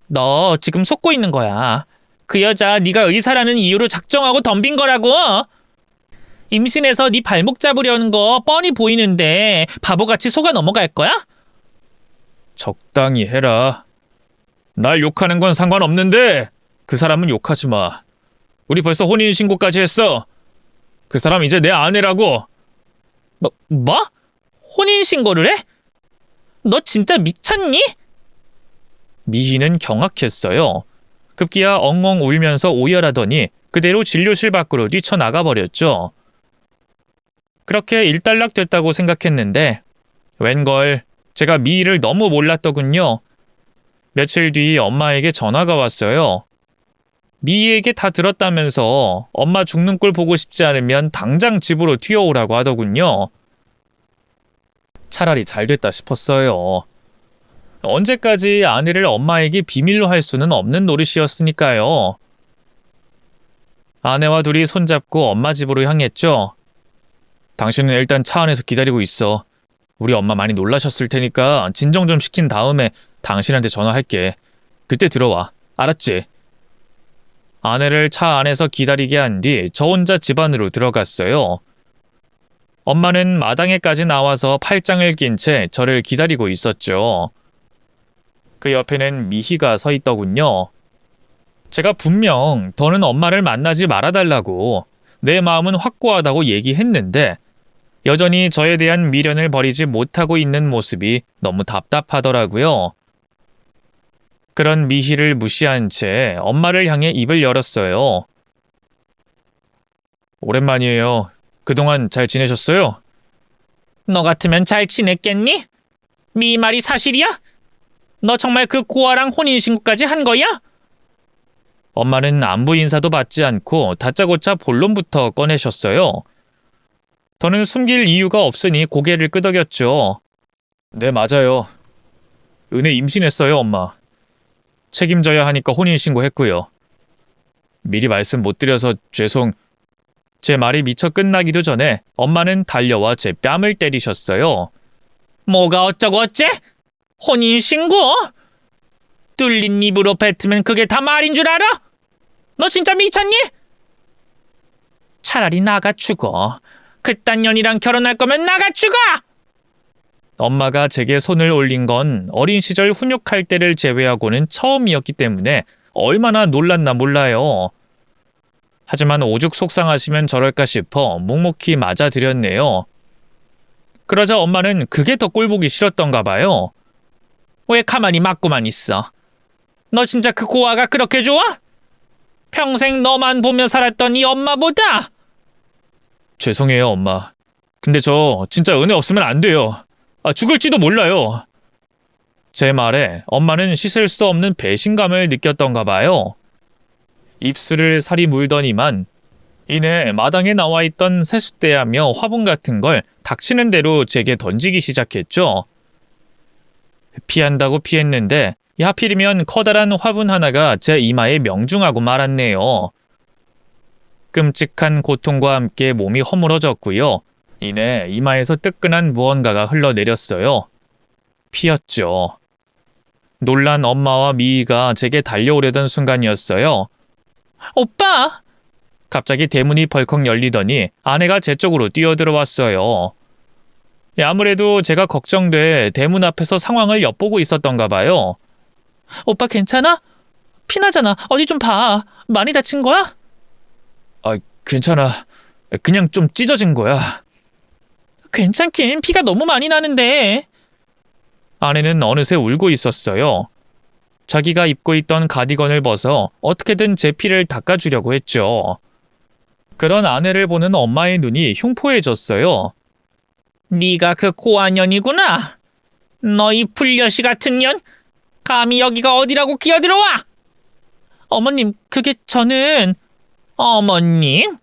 너 지금 속고 있는 거야. 그 여자 네가 의사라는 이유로 작정하고 덤빈 거라고. 임신해서 네 발목 잡으려는 거 뻔히 보이는데 바보같이 속아 넘어갈 거야? 적당히 해라. 날 욕하는 건 상관없는데 그 사람은 욕하지 마. 우리 벌써 혼인신고까지 했어. 그 사람 이제 내 아내라고. 뭐? 혼인신고를 해? 너 진짜 미쳤니? 미희는 경악했어요. 급기야 엉엉 울면서 오열하더니 그대로 진료실 밖으로 뛰쳐나가 버렸죠. 그렇게 일단락됐다고 생각했는데 웬걸 제가 미희를 너무 몰랐더군요. 며칠 뒤 엄마에게 전화가 왔어요. 미희에게 다 들었다면서 엄마 죽는 꼴 보고 싶지 않으면 당장 집으로 튀어오라고 하더군요. 차라리 잘 됐다 싶었어요. 언제까지 아내를 엄마에게 비밀로 할 수는 없는 노릇이었으니까요. 아내와 둘이 손잡고 엄마 집으로 향했죠. 당신은 일단 차 안에서 기다리고 있어. 우리 엄마 많이 놀라셨을 테니까 진정 좀 시킨 다음에 당신한테 전화할게. 그때 들어와. 알았지? 아내를 차 안에서 기다리게 한 뒤 저 혼자 집 안으로 들어갔어요. 엄마는 마당에까지 나와서 팔짱을 낀 채 저를 기다리고 있었죠. 그 옆에는 미희가 서 있더군요. 제가 분명 더는 엄마를 만나지 말아달라고 내 마음은 확고하다고 얘기했는데 여전히 저에 대한 미련을 버리지 못하고 있는 모습이 너무 답답하더라고요. 그런 미희를 무시한 채 엄마를 향해 입을 열었어요. 오랜만이에요. 그동안 잘 지내셨어요? 너 같으면 잘 지냈겠니? 미 말이 사실이야? 너 정말 그 고아랑 혼인신고까지 한 거야? 엄마는 안부 인사도 받지 않고 다짜고짜 본론부터 꺼내셨어요. 저는 숨길 이유가 없으니 고개를 끄덕였죠. 네, 맞아요. 은혜 임신했어요, 엄마. 책임져야 하니까 혼인신고했고요. 미리 말씀 못 드려서 죄송. 제 말이 미처 끝나기도 전에 엄마는 달려와 제 뺨을 때리셨어요. 뭐가 어쩌고 어째? 혼인신고? 뚫린 입으로 뱉으면 그게 다 말인 줄 알아? 너 진짜 미쳤니? 차라리 나가 죽어. 그딴 년이랑 결혼할 거면 나가 죽어! 엄마가 제게 손을 올린 건 어린 시절 훈육할 때를 제외하고는 처음이었기 때문에 얼마나 놀랐나 몰라요. 하지만 오죽 속상하시면 저럴까 싶어 묵묵히 맞아드렸네요. 그러자 엄마는 그게 더 꼴보기 싫었던가 봐요. 왜 가만히 맞고만 있어? 너 진짜 그 고아가 그렇게 좋아? 평생 너만 보며 살았던 이 엄마보다? 죄송해요, 엄마. 근데 저 진짜 은혜 없으면 안 돼요. 죽을지도 몰라요. 제 말에 엄마는 씻을 수 없는 배신감을 느꼈던가 봐요. 입술을 살이 물더니만 이내 마당에 나와 있던 세숫대하며 화분 같은 걸 닥치는 대로 제게 던지기 시작했죠. 피한다고 피했는데 하필이면 커다란 화분 하나가 제 이마에 명중하고 말았네요. 끔찍한 고통과 함께 몸이 허물어졌고요. 이내 이마에서 뜨끈한 무언가가 흘러내렸어요. 피였죠. 놀란 엄마와 미희가 제게 달려오려던 순간이었어요. 오빠! 갑자기 대문이 벌컥 열리더니 아내가 제 쪽으로 뛰어들어왔어요. 아무래도 제가 걱정돼 대문 앞에서 상황을 엿보고 있었던가 봐요. 오빠 괜찮아? 피나잖아. 어디 좀 봐. 많이 다친 거야? 괜찮아. 그냥 좀 찢어진 거야. 괜찮긴 피가 너무 많이 나는데. 아내는 어느새 울고 있었어요. 자기가 입고 있던 가디건을 벗어 어떻게든 제 피를 닦아주려고 했죠. 그런 아내를 보는 엄마의 눈이 흉포해졌어요. 네가 그 고아년이구나. 너희 불려시 같은 년. 감히 여기가 어디라고 기어들어와. 어머님, 그게 저는... 어머님?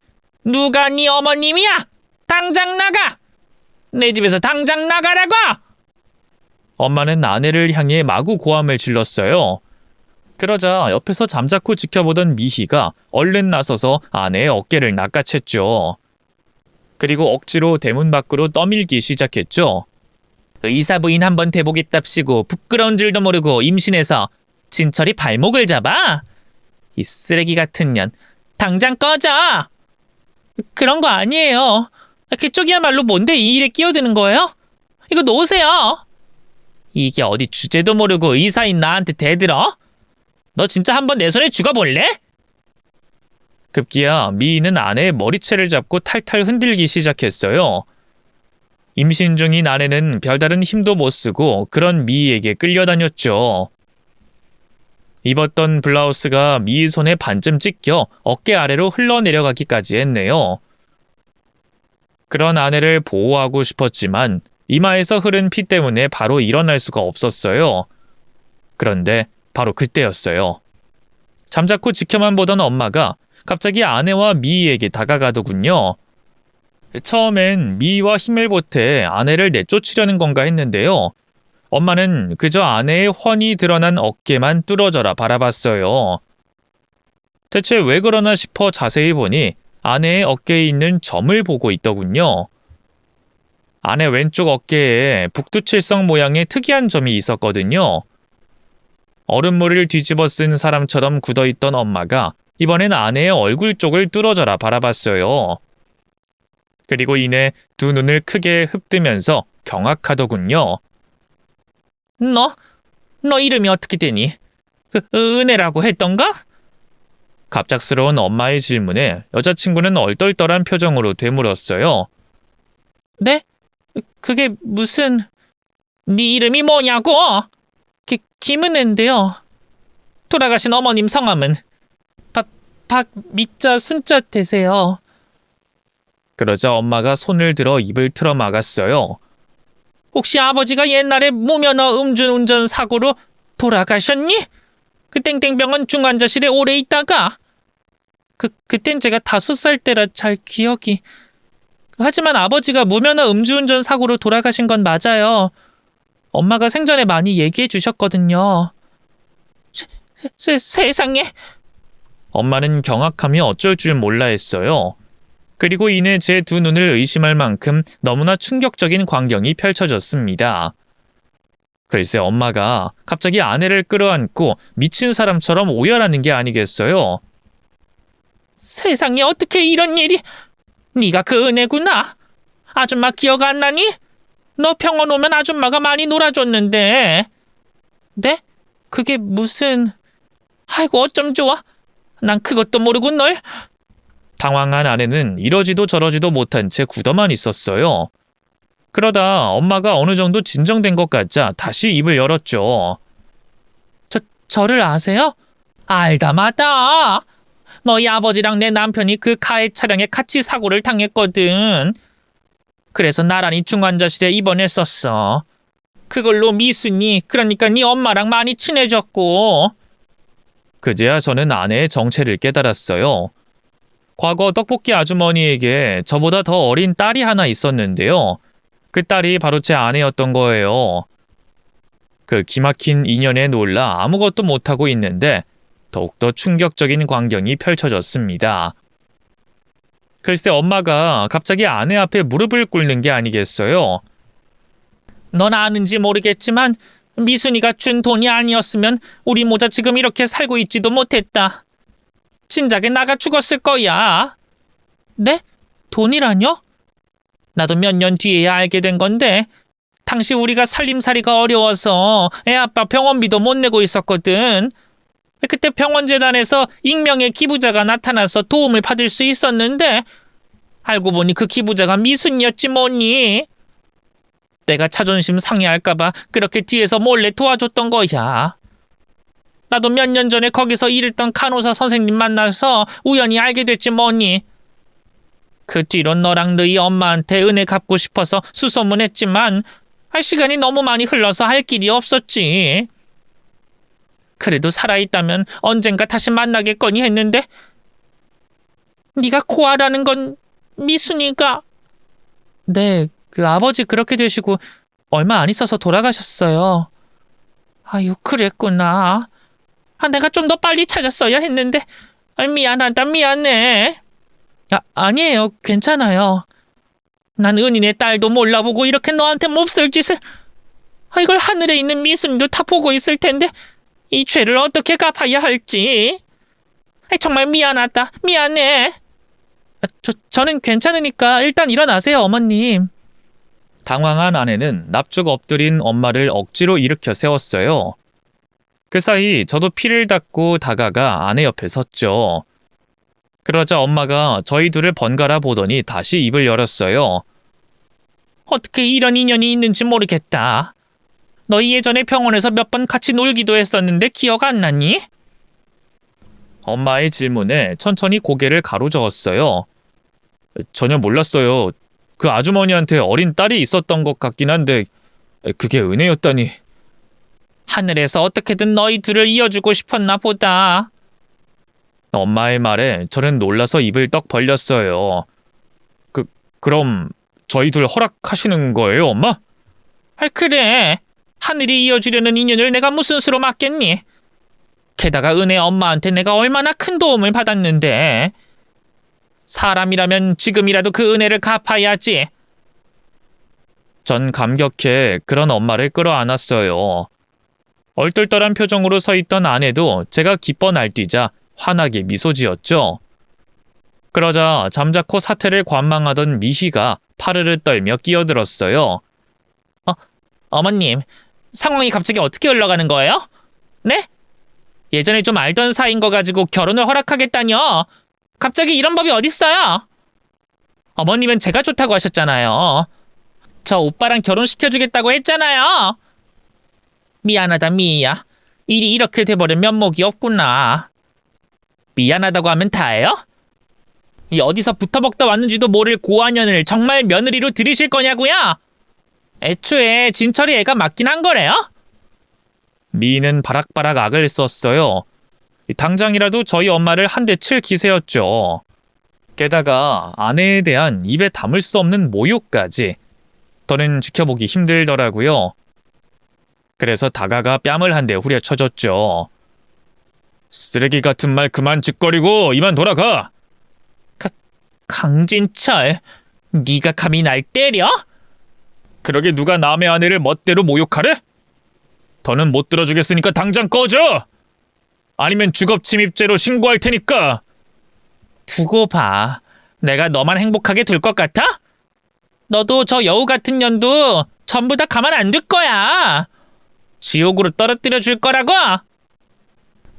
누가 네 어머님이야? 당장 나가! 내 집에서 당장 나가라고! 엄마는 아내를 향해 마구 고함을 질렀어요. 그러자 옆에서 잠자코 지켜보던 미희가 얼른 나서서 아내의 어깨를 낚아챘죠. 그리고 억지로 대문 밖으로 떠밀기 시작했죠. 의사 부인 한번 대보겠답시고 부끄러운 줄도 모르고 임신해서 진철이 발목을 잡아? 이 쓰레기 같은 년, 당장 꺼져! 그런 거 아니에요. 그쪽이야말로 뭔데 이 일에 끼어드는 거예요? 이거 놓으세요. 이게 어디 주제도 모르고 의사인 나한테 대들어? 너 진짜 한번 내 손에 죽어볼래? 급기야 미희는 아내의 머리채를 잡고 탈탈 흔들기 시작했어요. 임신 중인 아내는 별다른 힘도 못 쓰고 그런 미희에게 끌려다녔죠. 입었던 블라우스가 미희 손에 반쯤 찢겨 어깨 아래로 흘러내려가기까지 했네요. 그런 아내를 보호하고 싶었지만 이마에서 흐른 피 때문에 바로 일어날 수가 없었어요. 그런데 바로 그때였어요. 잠자코 지켜만 보던 엄마가 갑자기 아내와 미희에게 다가가더군요. 처음엔 미희와 힘을 보태 아내를 내쫓으려는 건가 했는데요. 엄마는 그저 아내의 훤히 드러난 어깨만 뚫어져라 바라봤어요. 대체 왜 그러나 싶어 자세히 보니 아내의 어깨에 있는 점을 보고 있더군요. 아내 왼쪽 어깨에 북두칠성 모양의 특이한 점이 있었거든요. 얼음물을 뒤집어 쓴 사람처럼 굳어있던 엄마가 이번엔 아내의 얼굴 쪽을 뚫어져라 바라봤어요. 그리고 이내 두 눈을 크게 흡뜨면서 경악하더군요. 너 이름이 어떻게 되니? 은혜라고 했던가? 갑작스러운 엄마의 질문에 여자친구는 얼떨떨한 표정으로 되물었어요. 네? 그게 무슨... 네 이름이 뭐냐고? 김은혜인데요. 돌아가신 어머님 성함은? 박미자 순자 되세요. 그러자 엄마가 손을 들어 입을 틀어 막았어요. 혹시 아버지가 옛날에 무면허 음주운전 사고로 돌아가셨니? 그 땡땡병원 중환자실에 오래 있다가. 그땐 제가 5살 때라 잘 기억이... 하지만 아버지가 무면허 음주운전 사고로 돌아가신 건 맞아요. 엄마가 생전에 많이 얘기해 주셨거든요. 세상에... 엄마는 경악하며 어쩔 줄 몰라 했어요. 그리고 이내 제 두 눈을 의심할 만큼 너무나 충격적인 광경이 펼쳐졌습니다. 글쎄 엄마가 갑자기 아내를 끌어안고 미친 사람처럼 오열하는 게 아니겠어요. 세상에 어떻게 이런 일이... 네가 그 은혜구나. 아줌마 기억 안 나니? 너 병원 오면 아줌마가 많이 놀아줬는데. 네? 그게 무슨... 아이고 어쩜 좋아. 난 그것도 모르고 널... 당황한 아내는 이러지도 저러지도 못한 채 굳어만 있었어요. 그러다 엄마가 어느 정도 진정된 것 같자 다시 입을 열었죠. 저를 아세요? 알다 마다. 너희 아버지랑 내 남편이 그 가해 차량에 같이 사고를 당했거든. 그래서 나란히 중환자실에 입원했었어. 그걸로 미순이, 그러니까 네 엄마랑 많이 친해졌고. 그제야 저는 아내의 정체를 깨달았어요. 과거 떡볶이 아주머니에게 저보다 더 어린 딸이 하나 있었는데요. 그 딸이 바로 제 아내였던 거예요. 그 기막힌 인연에 놀라 아무것도 못하고 있는데 더욱더 충격적인 광경이 펼쳐졌습니다. 글쎄 엄마가 갑자기 아내 앞에 무릎을 꿇는 게 아니겠어요. 넌 아는지 모르겠지만 미순이가 준 돈이 아니었으면 우리 모자 지금 이렇게 살고 있지도 못했다. 진작에 나가 죽었을 거야. 네? 돈이라뇨? 나도 몇 년 뒤에야 알게 된 건데 당시 우리가 살림살이가 어려워서 애 아빠 병원비도 못 내고 있었거든. 그때 병원재단에서 익명의 기부자가 나타나서 도움을 받을 수 있었는데 알고 보니 그 기부자가 미순이었지 뭐니. 내가 자존심 상해할까봐 그렇게 뒤에서 몰래 도와줬던 거야. 나도 몇 년 전에 거기서 일했던 간호사 선생님 만나서 우연히 알게 됐지 뭐니. 그 뒤로 너랑 너희 엄마한테 은혜 갚고 싶어서 수소문했지만 시간이 너무 많이 흘러서 할 길이 없었지. 그래도 살아있다면 언젠가 다시 만나겠거니 했는데 네가 고아라는 건 미순이가... 네, 그 아버지 그렇게 되시고 얼마 안 있어서 돌아가셨어요. 아유, 그랬구나. 내가 좀 더 빨리 찾았어야 했는데 미안하다, 미안해. 아니에요, 괜찮아요. 난 은인의 딸도 몰라보고 이렇게 너한테 몹쓸 짓을... 이걸 하늘에 있는 미순이도 다 보고 있을 텐데 이 죄를 어떻게 갚아야 할지... 정말 미안하다, 미안해. 저는 괜찮으니까 일단 일어나세요, 어머님. 당황한 아내는 납죽 엎드린 엄마를 억지로 일으켜 세웠어요. 그 사이 저도 피를 닦고 다가가 아내 옆에 섰죠. 그러자 엄마가 저희 둘을 번갈아 보더니 다시 입을 열었어요. 어떻게 이런 인연이 있는지 모르겠다. 너희 예전에 병원에서 몇 번 같이 놀기도 했었는데 기억 안 나니? 엄마의 질문에 천천히 고개를 가로저었어요. 전혀 몰랐어요. 그 아주머니한테 어린 딸이 있었던 것 같긴 한데 그게 은혜였다니. 하늘에서 어떻게든 너희 둘을 이어주고 싶었나 보다. 엄마의 말에 저는 놀라서 입을 떡 벌렸어요. 그럼 저희 둘 허락하시는 거예요, 엄마? 그래. 하늘이 이어주려는 인연을 내가 무슨 수로 막겠니? 게다가 은혜 엄마한테 내가 얼마나 큰 도움을 받았는데. 사람이라면 지금이라도 그 은혜를 갚아야지. 전 감격해 그런 엄마를 끌어안았어요. 얼떨떨한 표정으로 서 있던 아내도 제가 기뻐 날뛰자 환하게 미소 지었죠. 그러자 잠자코 사태를 관망하던 미희가 파르르 떨며 끼어들었어요. 어머님, 상황이 갑자기 어떻게 흘러가는 거예요? 네? 예전에 좀 알던 사이인 거 가지고 결혼을 허락하겠다뇨? 갑자기 이런 법이 어딨어요? 어머님은 제가 좋다고 하셨잖아요. 저 오빠랑 결혼시켜주겠다고 했잖아요. 미안하다, 미희야. 일이 이렇게 돼버린 면목이 없구나. 미안하다고 하면 다예요? 이 어디서 붙어먹다 왔는지도 모를 고아년을 정말 며느리로 들이실 거냐고요? 애초에 진철이 애가 맞긴 한 거래요? 미희는 바락바락 악을 썼어요. 당장이라도 저희 엄마를 한 대 칠 기세였죠. 게다가 아내에 대한 입에 담을 수 없는 모욕까지. 더는 지켜보기 힘들더라고요. 그래서 다가가 뺨을 한 대 후려쳐줬죠. 쓰레기 같은 말 그만 짓거리고 이만 돌아가. 강진철, 네가 감히 날 때려? 그러게 누가 남의 아내를 멋대로 모욕하래? 더는 못 들어주겠으니까 당장 꺼져! 아니면 주겁침입죄로 신고할 테니까. 두고 봐. 내가 너만 행복하게 둘 것 같아? 너도 저 여우 같은 년도 전부 다 가만 안 둘 거야. 지옥으로 떨어뜨려 줄 거라고.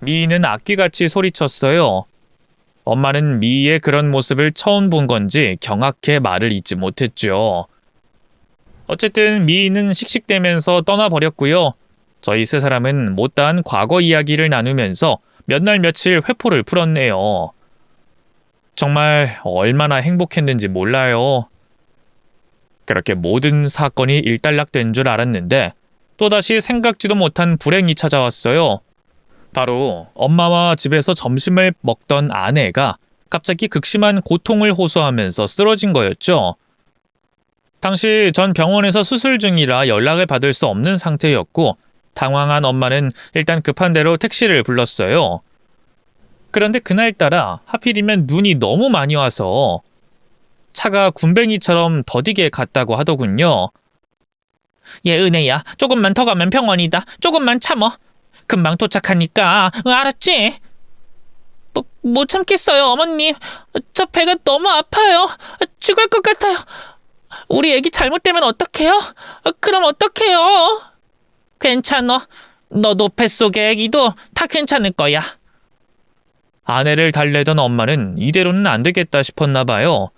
미희는 악귀같이 소리쳤어요. 엄마는 미희의 그런 모습을 처음 본 건지 경악해 말을 잇지 못했죠. 어쨌든 미희는 씩씩대면서 떠나버렸고요. 저희 세 사람은 못다한 과거 이야기를 나누면서 몇 날 며칠 회포를 풀었네요. 정말 얼마나 행복했는지 몰라요. 그렇게 모든 사건이 일단락된 줄 알았는데 또다시 생각지도 못한 불행이 찾아왔어요. 바로 엄마와 집에서 점심을 먹던 아내가 갑자기 극심한 고통을 호소하면서 쓰러진 거였죠. 당시 전 병원에서 수술 중이라 연락을 받을 수 없는 상태였고 당황한 엄마는 일단 급한 대로 택시를 불렀어요. 그런데 그날따라 하필이면 눈이 너무 많이 와서 차가 군뱅이처럼 더디게 갔다고 하더군요. 얘 은혜야, 조금만 더 가면 병원이다. 조금만 참어. 금방 도착하니까. 알았지? 못 참겠어요, 어머님. 저 배가 너무 아파요. 죽을 것 같아요. 우리 애기 잘못되면 어떡해요? 그럼 어떡해요? 괜찮어. 너도 뱃속의 애기도 다 괜찮을 거야. 아내를 달래던 엄마는 이대로는 안 되겠다 싶었나 봐요.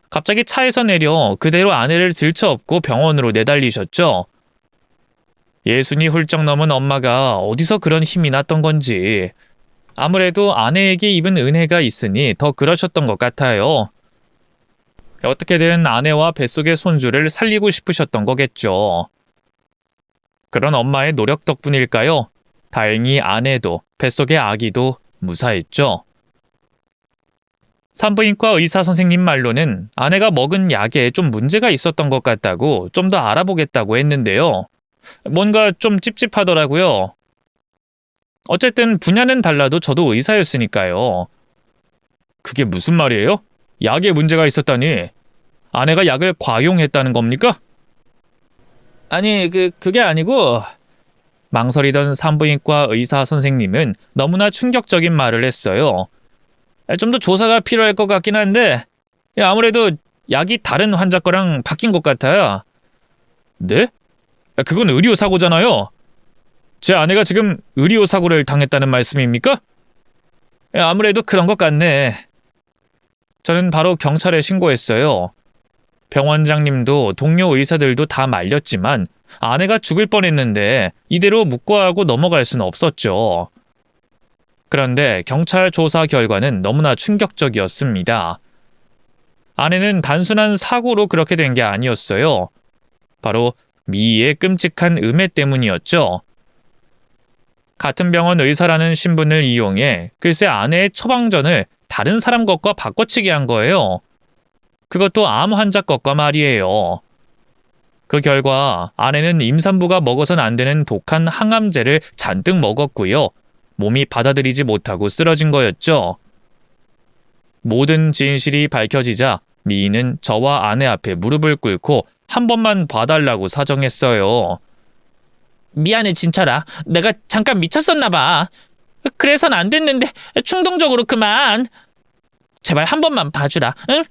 갑자기 차에서 내려 그대로 아내를 들쳐업고 병원으로 내달리셨죠. 예순이 훌쩍 넘은 엄마가 어디서 그런 힘이 났던 건지 아무래도 아내에게 입은 은혜가 있으니 더 그러셨던 것 같아요. 어떻게든 아내와 뱃속의 손주를 살리고 싶으셨던 거겠죠. 그런 엄마의 노력 덕분일까요? 다행히 아내도 뱃속의 아기도 무사했죠. 산부인과 의사 선생님 말로는 아내가 먹은 약에 좀 문제가 있었던 것 같다고 좀 더 알아보겠다고 했는데요. 뭔가 좀 찝찝하더라고요. 어쨌든 분야는 달라도 저도 의사였으니까요. 그게 무슨 말이에요? 약에 문제가 있었다니. 아내가 약을 과용했다는 겁니까? 아니, 그게 아니고 망설이던 산부인과 의사 선생님은 너무나 충격적인 말을 했어요. 좀 더 조사가 필요할 것 같긴 한데 아무래도 약이 다른 환자 거랑 바뀐 것 같아요. 네? 그건 의료사고잖아요. 제 아내가 지금 의료사고를 당했다는 말씀입니까? 아무래도 그런 것 같네. 저는 바로 경찰에 신고했어요. 병원장님도 동료 의사들도 다 말렸지만 아내가 죽을 뻔했는데 이대로 묵과하고 넘어갈 수는 없었죠. 그런데 경찰 조사 결과는 너무나 충격적이었습니다. 아내는 단순한 사고로 그렇게 된 게 아니었어요. 바로 미희의 끔찍한 음해 때문이었죠. 같은 병원 의사라는 신분을 이용해 글쎄 아내의 처방전을 다른 사람 것과 바꿔치기 한 거예요. 그것도 암 환자 것과 말이에요. 그 결과 아내는 임산부가 먹어선 안 되는 독한 항암제를 잔뜩 먹었고요. 몸이 받아들이지 못하고 쓰러진 거였죠. 모든 진실이 밝혀지자 미희는 저와 아내 앞에 무릎을 꿇고 한 번만 봐달라고 사정했어요. 미안해 진철아. 내가 잠깐 미쳤었나 봐. 그래선 안 됐는데 충동적으로 그만. 제발 한 번만 봐주라. 응?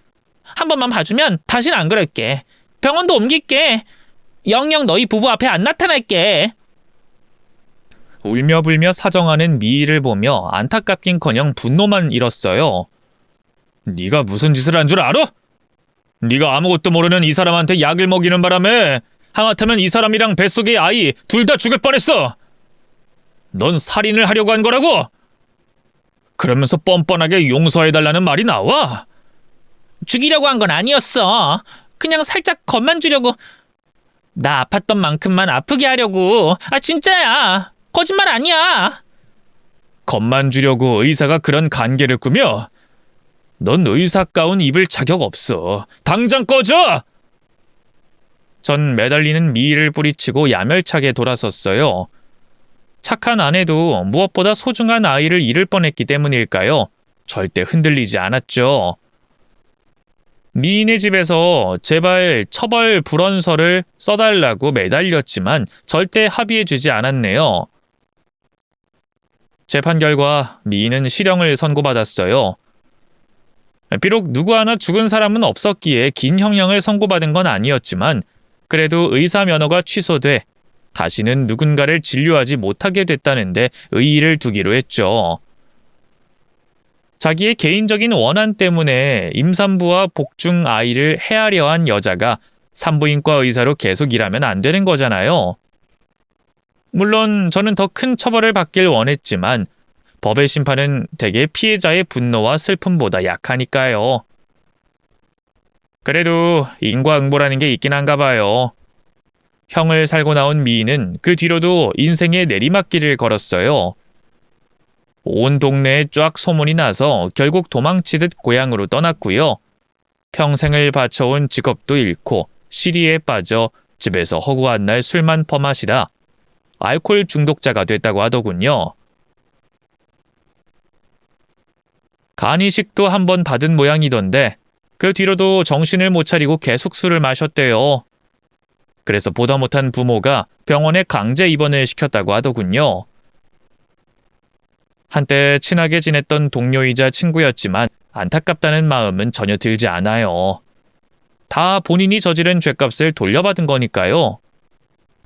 한 번만 봐주면 다시는 안 그럴게. 병원도 옮길게. 영영 너희 부부 앞에 안 나타날게. 울며불며 사정하는 미희를 보며 안타깝긴커녕 분노만 일었어요. 네가 무슨 짓을 한 줄 알아? 네가 아무것도 모르는 이 사람한테 약을 먹이는 바람에 하마터면 이 사람이랑 뱃속의 아이 둘 다 죽을 뻔했어. 넌 살인을 하려고 한 거라고? 그러면서 뻔뻔하게 용서해달라는 말이 나와? 죽이려고 한 건 아니었어. 그냥 살짝 겁만 주려고. 나 아팠던 만큼만 아프게 하려고. 진짜야. 거짓말 아니야. 겁만 주려고 의사가 그런 간계를 꾸며? 넌 의사 가운 입을 자격 없어. 당장 꺼져! 전 매달리는 미희를 뿌리치고 야멸차게 돌아섰어요. 착한 아내도 무엇보다 소중한 아이를 잃을 뻔했기 때문일까요? 절대 흔들리지 않았죠. 미인의 집에서 제발 처벌 불원서를 써달라고 매달렸지만 절대 합의해주지 않았네요. 재판 결과 미인은 실형을 선고받았어요. 비록 누구 하나 죽은 사람은 없었기에 긴 형량을 선고받은 건 아니었지만 그래도 의사 면허가 취소돼 다시는 누군가를 진료하지 못하게 됐다는데 의의를 두기로 했죠. 자기의 개인적인 원한 때문에 임산부와 복중 아이를 해하려 한 여자가 산부인과 의사로 계속 일하면 안 되는 거잖아요. 물론 저는 더 큰 처벌을 받길 원했지만 법의 심판은 대개 피해자의 분노와 슬픔보다 약하니까요. 그래도 인과응보라는 게 있긴 한가 봐요. 형을 살고 나온 미인은 그 뒤로도 인생의 내리막길을 걸었어요. 온 동네에 쫙 소문이 나서 결국 도망치듯 고향으로 떠났고요. 평생을 바쳐온 직업도 잃고 시리에 빠져 집에서 허구한 날 술만 퍼마시다 알코올 중독자가 됐다고 하더군요. 간 이식도 한 번 받은 모양이던데 그 뒤로도 정신을 못 차리고 계속 술을 마셨대요. 그래서 보다 못한 부모가 병원에 강제 입원을 시켰다고 하더군요. 한때 친하게 지냈던 동료이자 친구였지만 안타깝다는 마음은 전혀 들지 않아요. 다 본인이 저지른 죄값을 돌려받은 거니까요.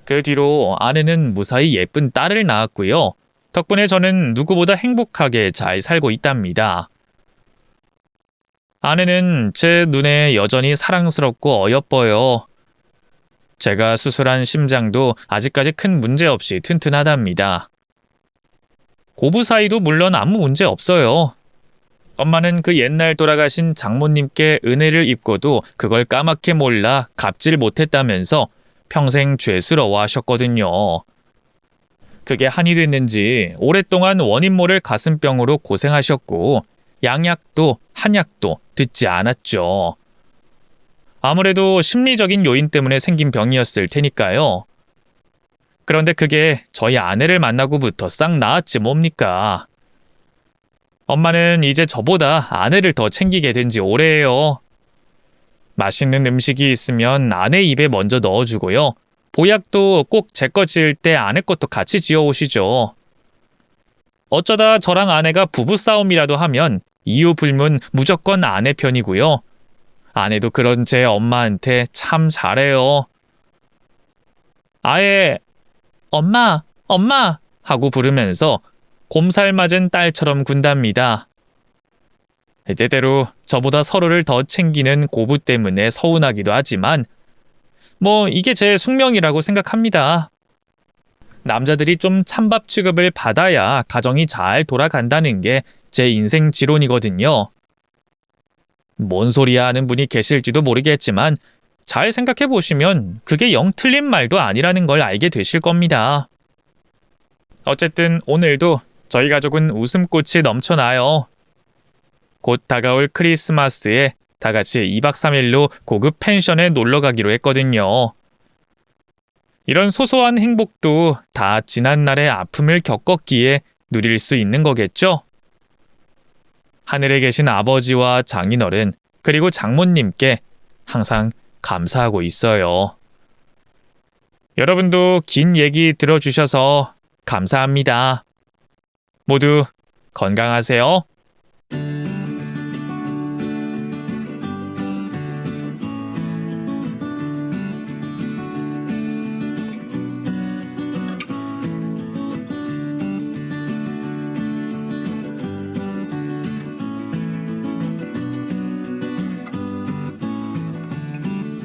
그 뒤로 아내는 무사히 예쁜 딸을 낳았고요. 덕분에 저는 누구보다 행복하게 잘 살고 있답니다. 아내는 제 눈에 여전히 사랑스럽고 어여뻐요. 제가 수술한 심장도 아직까지 큰 문제 없이 튼튼하답니다. 고부 사이도 물론 아무 문제 없어요. 엄마는 그 옛날 돌아가신 장모님께 은혜를 입고도 그걸 까맣게 몰라 갚질 못했다면서 평생 죄스러워 하셨거든요. 그게 한이 됐는지 오랫동안 원인 모를 가슴병으로 고생하셨고 양약도 한약도 듣지 않았죠. 아무래도 심리적인 요인 때문에 생긴 병이었을 테니까요. 그런데 그게 저희 아내를 만나고부터 싹 나았지 뭡니까. 엄마는 이제 저보다 아내를 더 챙기게 된 지 오래예요. 맛있는 음식이 있으면 아내 입에 먼저 넣어주고요. 보약도 꼭 제 거 지을 때 아내 것도 같이 지어오시죠. 어쩌다 저랑 아내가 부부싸움이라도 하면 이유 불문 무조건 아내 편이고요. 아내도 그런 제 엄마한테 참 잘해요. 아예 엄마, 엄마 하고 부르면서 곰살 맞은 딸처럼 군답니다. 때때로 저보다 서로를 더 챙기는 고부 때문에 서운하기도 하지만 이게 제 숙명이라고 생각합니다. 남자들이 좀 찬밥 취급을 받아야 가정이 잘 돌아간다는 게 제 인생 지론이거든요. 뭔 소리야 하는 분이 계실지도 모르겠지만 잘 생각해 보시면 그게 영 틀린 말도 아니라는 걸 알게 되실 겁니다. 어쨌든 오늘도 저희 가족은 웃음꽃이 넘쳐나요. 곧 다가올 크리스마스에 다 같이 2박 3일로 고급 펜션에 놀러 가기로 했거든요. 이런 소소한 행복도 다 지난날의 아픔을 겪었기에 누릴 수 있는 거겠죠? 하늘에 계신 아버지와 장인어른 그리고 장모님께 항상 감사하고 있어요. 여러분도 긴 얘기 들어주셔서 감사합니다. 모두 건강하세요.